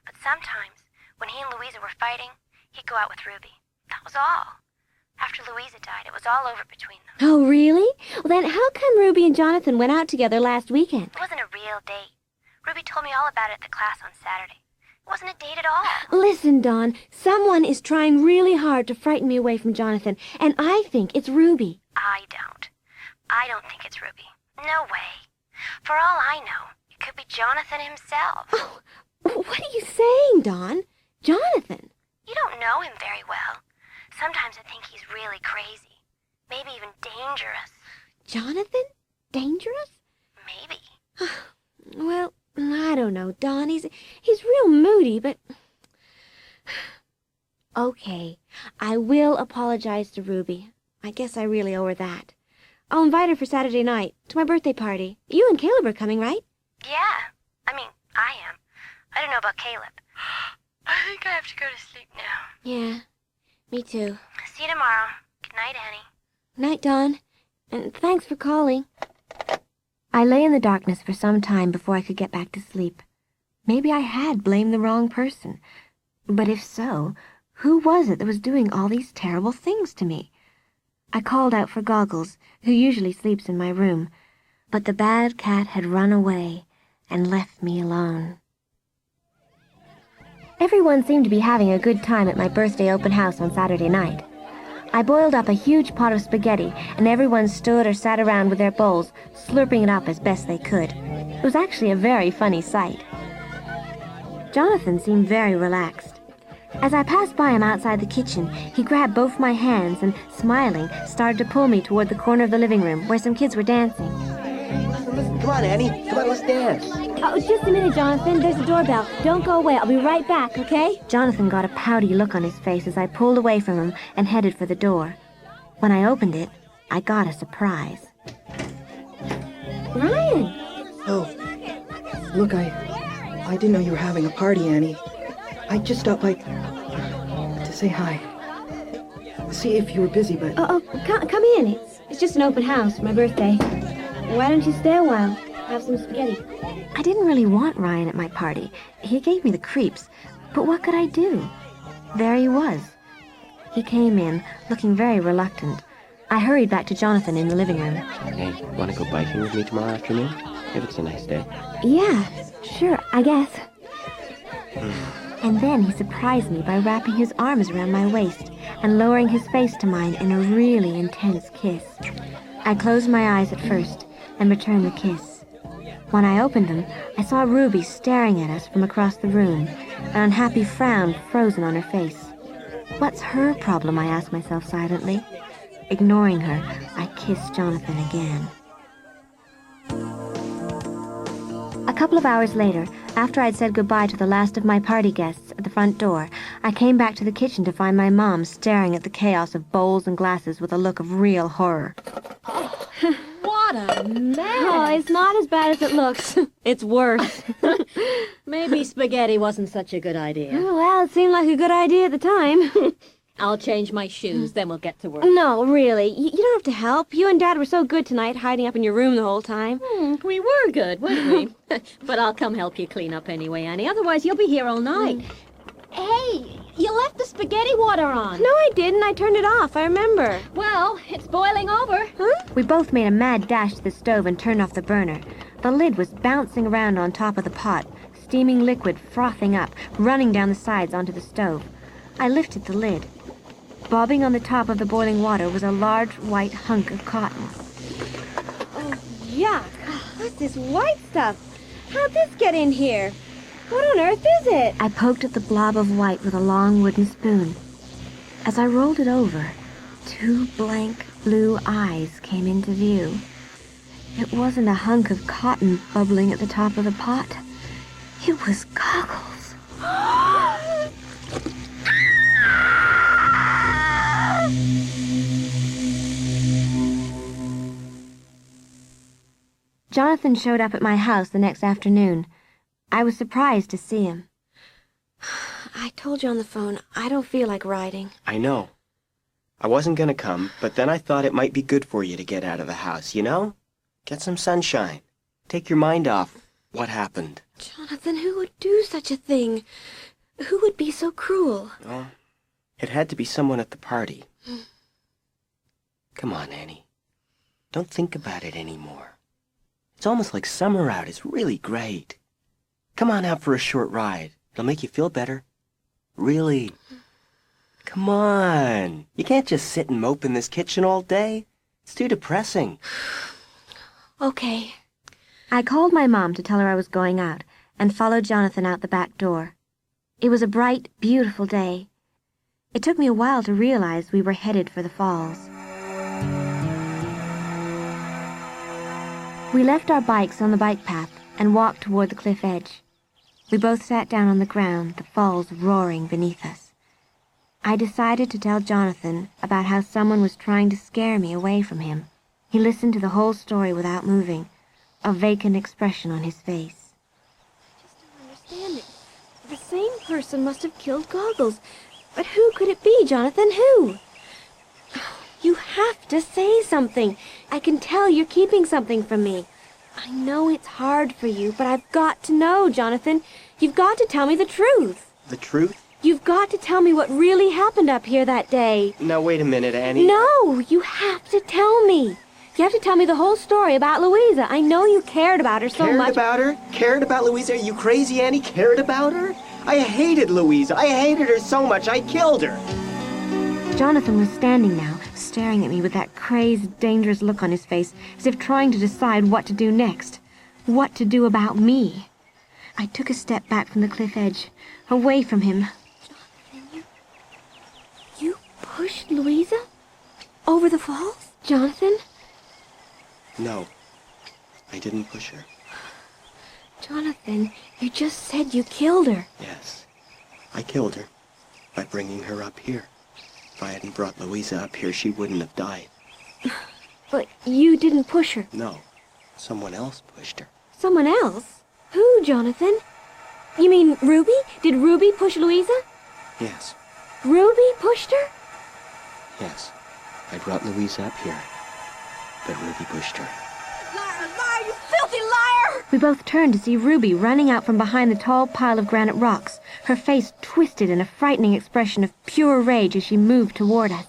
But sometimes, when he and Louisa were fighting, he'd go out with Ruby. That was all. After Louisa died, it was all over between them. Oh, really? Well, then how come Ruby and Jonathan went out together last weekend? It wasn't a real date. Ruby told me all about it at the class on Saturday. It wasn't a date at all. Listen, Dawn, someone is trying really hard to frighten me away from Jonathan, and I think it's Ruby. I don't. I don't think it's Ruby. No way. For all I know, it could be Jonathan himself. Oh, what are you saying, Dawn? Jonathan? You don't know him very well. Sometimes I think he's really crazy. Maybe even dangerous. Jonathan? Dangerous? Maybe. Well, I don't know, Dawn. He's real moody, but... Okay, I will apologize to Ruby. I guess I really owe her that. I'll invite her for Saturday night, to my birthday party. You and Caleb are coming, right? Yeah. I mean, I am. I don't know about Caleb. I think I have to go to sleep now. Yeah, me too. See you tomorrow. Good night, Annie. Night, Dawn. And thanks for calling. I lay in the darkness for some time before I could get back to sleep. Maybe I had blamed the wrong person. But if so, who was it that was doing all these terrible things to me? I called out for Goggles, who usually sleeps in my room, but the bad cat had run away and left me alone. Everyone seemed to be having a good time at my birthday open house on Saturday night. I boiled up a huge pot of spaghetti, and everyone stood or sat around with their bowls, slurping it up as best they could. It was actually a very funny sight. Jonathan seemed very relaxed. As I passed by him outside the kitchen, he grabbed both my hands and, smiling, started to pull me toward the corner of the living room where some kids were dancing. Listen, come on, Annie. Come on, let's dance. Oh, just a minute, Jonathan. There's a doorbell. Don't go away. I'll be right back, okay? Jonathan got a pouty look on his face as I pulled away from him and headed for the door. When I opened it, I got a surprise. Ryan! Oh, look, I didn't know you were having a party, Annie. I just stopped by to say hi. See if you were busy, but... Come in. It's just an open house for my birthday. Why don't you stay a while? Have some spaghetti. I didn't really want Ryan at my party. He gave me the creeps. But what could I do? There he was. He came in, looking very reluctant. I hurried back to Jonathan in the living room. Hey, want to go biking with me tomorrow afternoon? If it's a nice day. Yeah, sure, I guess. And then he surprised me by wrapping his arms around my waist and lowering his face to mine in a really intense kiss. I closed my eyes at first and returned the kiss. When I opened them, I saw Ruby staring at us from across the room, an unhappy frown frozen on her face. What's her problem, I asked myself silently. Ignoring her, I kissed Jonathan again. A couple of hours later, after I'd said goodbye to the last of my party guests at the front door, I came back to the kitchen to find my mom staring at the chaos of bowls and glasses with a look of real horror. What a mess! Oh, it's not as bad as it looks. It's worse. Maybe spaghetti wasn't such a good idea. Oh, well, it seemed like a good idea at the time. I'll change my shoes, then we'll get to work. No, really. You don't have to help. You and Dad were so good tonight, hiding up in your room the whole time. We were good, weren't we? But I'll come help you clean up anyway, Annie. Otherwise, you'll be here all night. Hey, You left the spaghetti water on. No, I didn't. I turned it off. I remember. Well, it's boiling over. Huh? We both made a mad dash to the stove and turned off the burner. The lid was bouncing around on top of the pot, steaming liquid frothing up, running down the sides onto the stove. I lifted the lid. Bobbing on the top of the boiling water was a large white hunk of cotton. Oh, yuck. What's this white stuff? How'd this get in here? What on earth is it? I poked at the blob of white with a long wooden spoon. As I rolled it over, 2 blank blue eyes came into view. It wasn't a hunk of cotton bubbling at the top of the pot. It was goggles. Jonathan showed up at my house the next afternoon. I was surprised to see him. I told you on the phone, I don't feel like riding. I know. I wasn't gonna come, but then I thought it might be good for you to get out of the house, you know? Get some sunshine. Take your mind off what happened. Jonathan, who would do such a thing? Who would be so cruel? Oh, it had to be someone at the party. Come on, Annie. Don't think about it anymore. It's almost like summer out. It's really great. Come on out for a short ride. It'll make you feel better. Really. Come on. You can't just sit and mope in this kitchen all day. It's too depressing. Okay. I called my mom to tell her I was going out and followed Jonathan out the back door. It was a bright, beautiful day. It took me a while to realize we were headed for the falls. We left our bikes on the bike path and walked toward the cliff edge. We both sat down on the ground, the falls roaring beneath us. I decided to tell Jonathan about how someone was trying to scare me away from him. He listened to the whole story without moving, a vacant expression on his face. I just don't understand it. The same person must have killed Goggles. But who could it be, Jonathan? Who? You have to say something. I can tell you're keeping something from me. I know it's hard for you, but I've got to know, Jonathan. You've got to tell me the truth. The truth? You've got to tell me what really happened up here that day. Now, wait a minute, Annie. No, you have to tell me. You have to tell me the whole story about Louisa. I know you cared about her so much. Cared about her? Cared about Louisa? Are you crazy, Annie? Cared about her? I hated Louisa. I hated her so much I killed her. Jonathan was standing now, staring at me with that crazed, dangerous look on his face, as if trying to decide what to do next. What to do about me. I took a step back from the cliff edge, away from him. Jonathan, you pushed Louisa? Over the falls? Jonathan? No, I didn't push her. Jonathan, you just said you killed her. Yes, I killed her by bringing her up here. If I hadn't brought Louisa up here, she wouldn't have died. But you didn't push her. No, someone else pushed her. Someone else? Who, Jonathan? You mean Ruby? Did Ruby push Louisa? Yes. Ruby pushed her? Yes, I brought Louisa up here, but Ruby pushed her. Liar, liar, you filthy liar! We both turned to see Ruby running out from behind the tall pile of granite rocks, her face twisted in a frightening expression of pure rage as she moved toward us.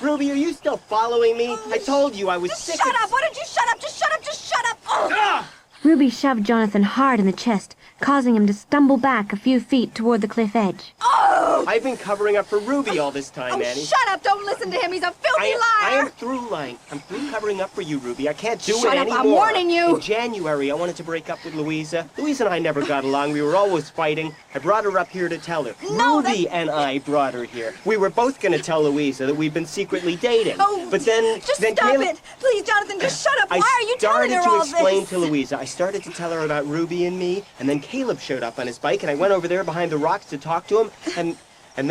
Ruby, are you still following me? I told you I was sick Shut up! Why don't you shut up? Just shut up! Just shut up! Oh. Ruby shoved Jonathan hard in the chest, causing him to stumble back a few feet toward the cliff edge. Oh! I've been covering up for Ruby all this time, Annie. Shut up! Don't listen to him. He's a filthy liar! I am through lying. I'm through covering up for you, Ruby. I can't do Shut it up, anymore. I'm warning you. In January, I wanted to break up with Louisa. Louisa and I never got along. We were always fighting. I brought her up here to tell her. No, Ruby and I brought her here. We were both going to tell Louisa that we've been secretly dating. Oh, but then... Just then stop Caleb... it! Please, Jonathan, just shut up! Why are you telling her all this? I started to explain to Louisa. I started to tell her about Ruby and me, and then Caleb showed up on his bike, and I went over there behind the rocks to talk to him, and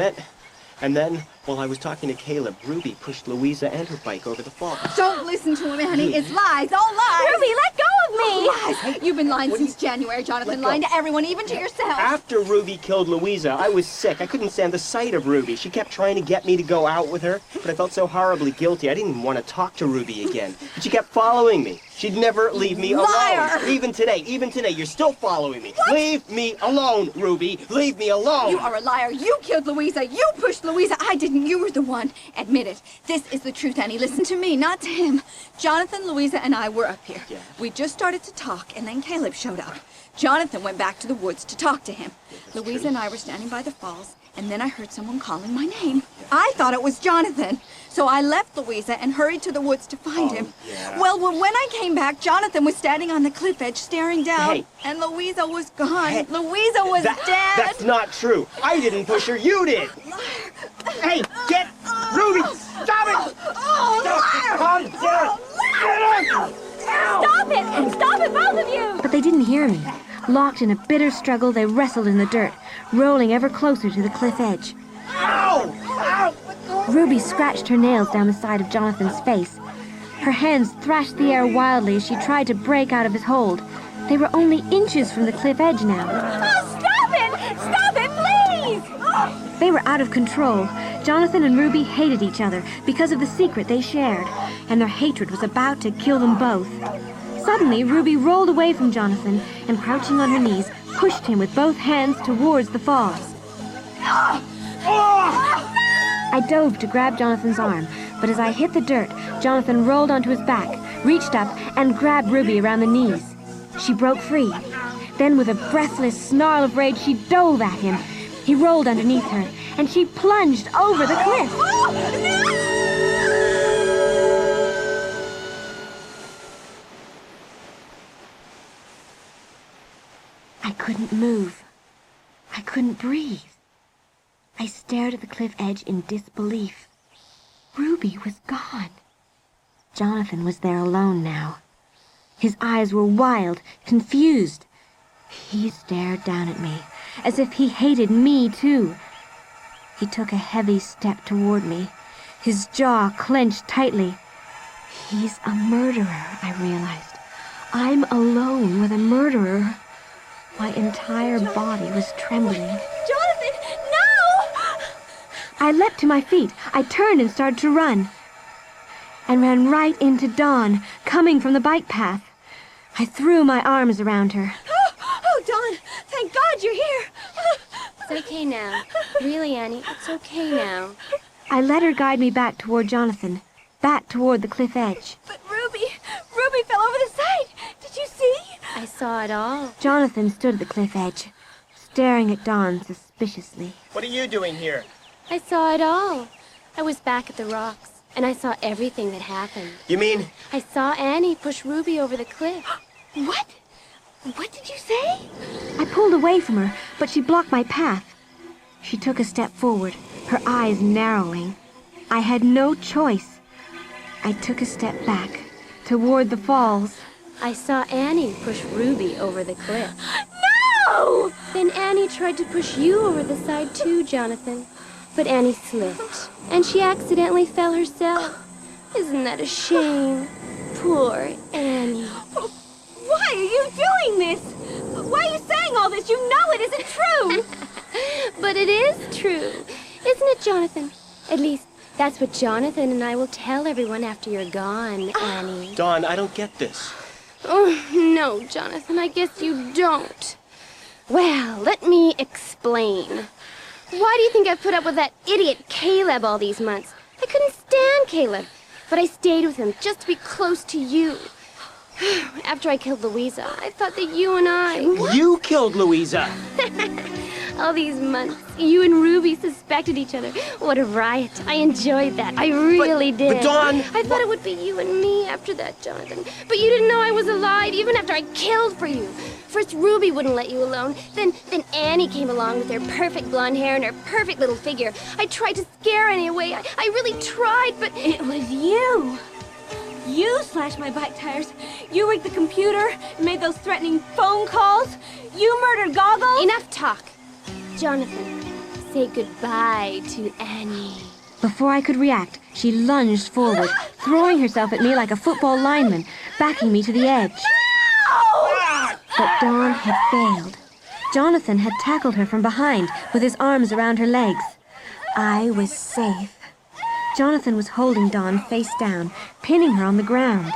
then, while I was talking to Caleb, Ruby pushed Louisa and her bike over the falls. Don't listen to him, Annie. It's lies, all lies. Ruby, let go of me! Lies. You've been lying since January, Jonathan. Lying to everyone, even to yourself. After Ruby killed Louisa, I was sick. I couldn't stand the sight of Ruby. She kept trying to get me to go out with her, but I felt so horribly guilty. I didn't even want to talk to Ruby again. But she kept following me. She'd never leave me Liar! alone. Even today, you're still following me. What? Leave me alone, Ruby. Leave me alone. You are a liar. You killed Louisa. You pushed Louisa. I didn't. You were the one. Admit it. This is the truth, Annie. Listen to me, not to him. Jonathan, Louisa, and I were up here. Yeah. We just started to talk, and then Caleb showed up. Jonathan went back to the woods to talk to him. Louisa and I were standing by the falls, and then I heard someone calling my name. I thought it was Jonathan. So I left Louisa and hurried to the woods to find him. Yeah. Well, when I came back, Jonathan was standing on the cliff edge staring down, and Louisa was gone. Hey, Louisa was dead. That's not true. I didn't push her. You did. Hey, get Ruby! Stop it! Calm down! Stop it! Stop it, both of you! But they didn't hear me. Locked in a bitter struggle, they wrestled in the dirt, rolling ever closer to the cliff edge. Ow! Ow! Ruby scratched her nails down the side of Jonathan's face. Her hands thrashed the air wildly as she tried to break out of his hold. They were only inches from the cliff edge now. Oh, stop it! Stop it, please! They were out of control. Jonathan and Ruby hated each other because of the secret they shared, and their hatred was about to kill them both. Suddenly, Ruby rolled away from Jonathan and, crouching on her knees, pushed him with both hands towards the falls. I dove to grab Jonathan's arm, but as I hit the dirt, Jonathan rolled onto his back, reached up, and grabbed Ruby around the knees. She broke free. Then, with a breathless snarl of rage, she dove at him. He rolled underneath her, and she plunged over the cliff. I couldn't move. I couldn't breathe. I stared at the cliff edge in disbelief. Ruby was gone. Jonathan was there alone now. His eyes were wild, confused. He stared down at me, as if he hated me too. He took a heavy step toward me, his jaw clenched tightly. He's a murderer, I realized. I'm alone with a murderer. My entire body was trembling. Jonathan, no! I leapt to my feet. I turned and started to run. And ran right into Dawn, coming from the bike path. I threw my arms around her. Oh, Dawn, thank God you're here. It's okay now. Really, Annie, it's okay now. I let her guide me back toward Jonathan, back toward the cliff edge. But Ruby fell over the side. Did you see? I saw it all. Jonathan stood at the cliff edge, staring at Dawn suspiciously. What are you doing here? I saw it all. I was back at the rocks, and I saw everything that happened. You mean? I saw Annie push Ruby over the cliff. What? What did you say? I pulled away from her, but she blocked my path. She took a step forward, her eyes narrowing. I had no choice. I took a step back, toward the falls. I saw Annie push Ruby over the cliff. No! Then Annie tried to push you over the side too, Jonathan. But Annie slipped, and she accidentally fell herself. Isn't that a shame? Poor Annie. Why are you doing this? Why are you saying all this? You know it isn't true! But it is true. Isn't it, Jonathan? At least, that's what Jonathan and I will tell everyone after you're gone, Annie. Dawn, I don't get this. Oh, no, Jonathan, I guess you don't. Well, let me explain. Why do you think I put up with that idiot Caleb all these months? I couldn't stand Caleb, but I stayed with him just to be close to you. After I killed Louisa, I thought that you and I... You killed Louisa! All these months, you and Ruby suspected each other. What a riot. I enjoyed that. I really did. But Dawn... I thought it would be you and me after that, Jonathan. But you didn't know I was alive, even after I killed for you. First, Ruby wouldn't let you alone. Then Annie came along with her perfect blonde hair and her perfect little figure. I tried to scare Annie away. I really tried, but... It was you. You slashed my bike tires. You rigged the computer and made those threatening phone calls. You murdered Goggles. Enough talk. Jonathan, say goodbye to Annie. Before I could react, she lunged forward, throwing herself at me like a football lineman, backing me to the edge. No! But Dawn had failed. Jonathan had tackled her from behind, with his arms around her legs. I was safe. Jonathan was holding Dawn face down, pinning her on the ground.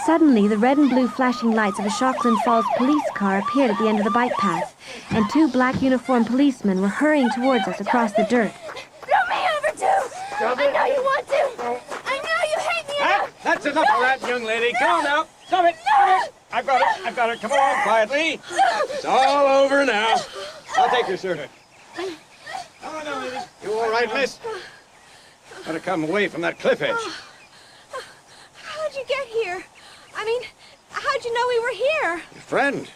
Suddenly, the red and blue flashing lights of a Shockland Falls police car appeared at the end of the bike path, and 2 black uniformed policemen were hurrying towards us across the dirt. Throw me over, too! I know you want to! I know you hate me! That's enough of that, young lady. Come on now. Stop it. Stop it. I've got it. Come on, quietly. It's all over now. I'll take your shirt. Come on now, lady. You all right, miss? Gotta come away from that cliff edge. How'd you get here? I mean, how'd you know we were here? Your friend.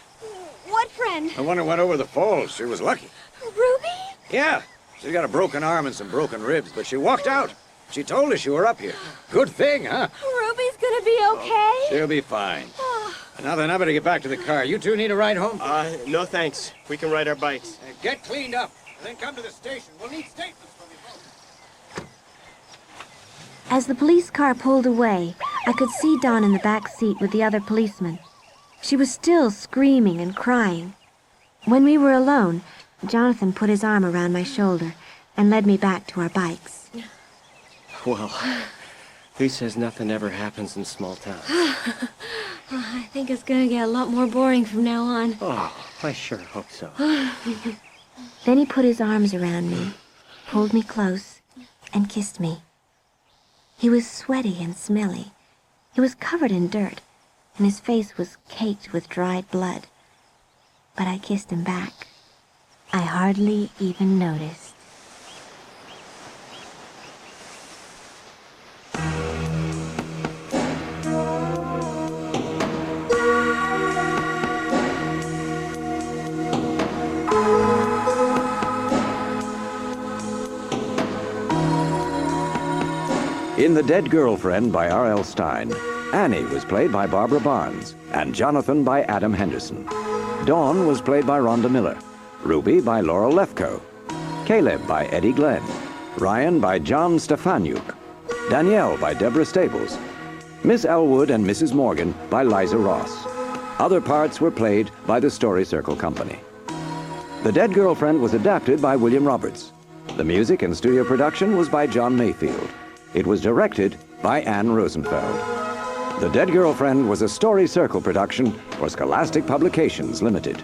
What friend? The one who went over the falls. She was lucky. Ruby? Yeah. She's got a broken arm and some broken ribs, but she walked out. She told us you were up here. Good thing, huh? Ruby's gonna be okay? She'll be fine. Now then, I better get back to the car. You two need a ride home? No thanks. We can ride our bikes. Get cleaned up, and then come to the station. We'll need statements from you both. As the police car pulled away, I could see Dawn in the back seat with the other policeman. She was still screaming and crying. When we were alone, Jonathan put his arm around my shoulder and led me back to our bikes. Well, who says nothing ever happens in small towns? I think it's gonna get a lot more boring from now on. Oh, I sure hope so. Then he put his arms around me, pulled me close, and kissed me. He was sweaty and smelly. He was covered in dirt, and his face was caked with dried blood. But I kissed him back. I hardly even noticed. In The Dead Girlfriend by R.L. Stine, Annie was played by Barbara Barnes and Jonathan by Adam Henderson. Dawn was played by Rhonda Miller, Ruby by Laurel Lefkow, Caleb by Eddie Glen, Ryan by John Stephanuk, Danielle by Debra Staples, Miss Elwood and Mrs. Morgan by Liza Ross. Other parts were played by the Story Circle Company. The Dead Girlfriend was adapted by William Roberts. The music and studio production was by John Mayfield. It was directed by Anne Rosenfeld. The Dead Girlfriend was a Story Circle production for Scholastic Publications Limited.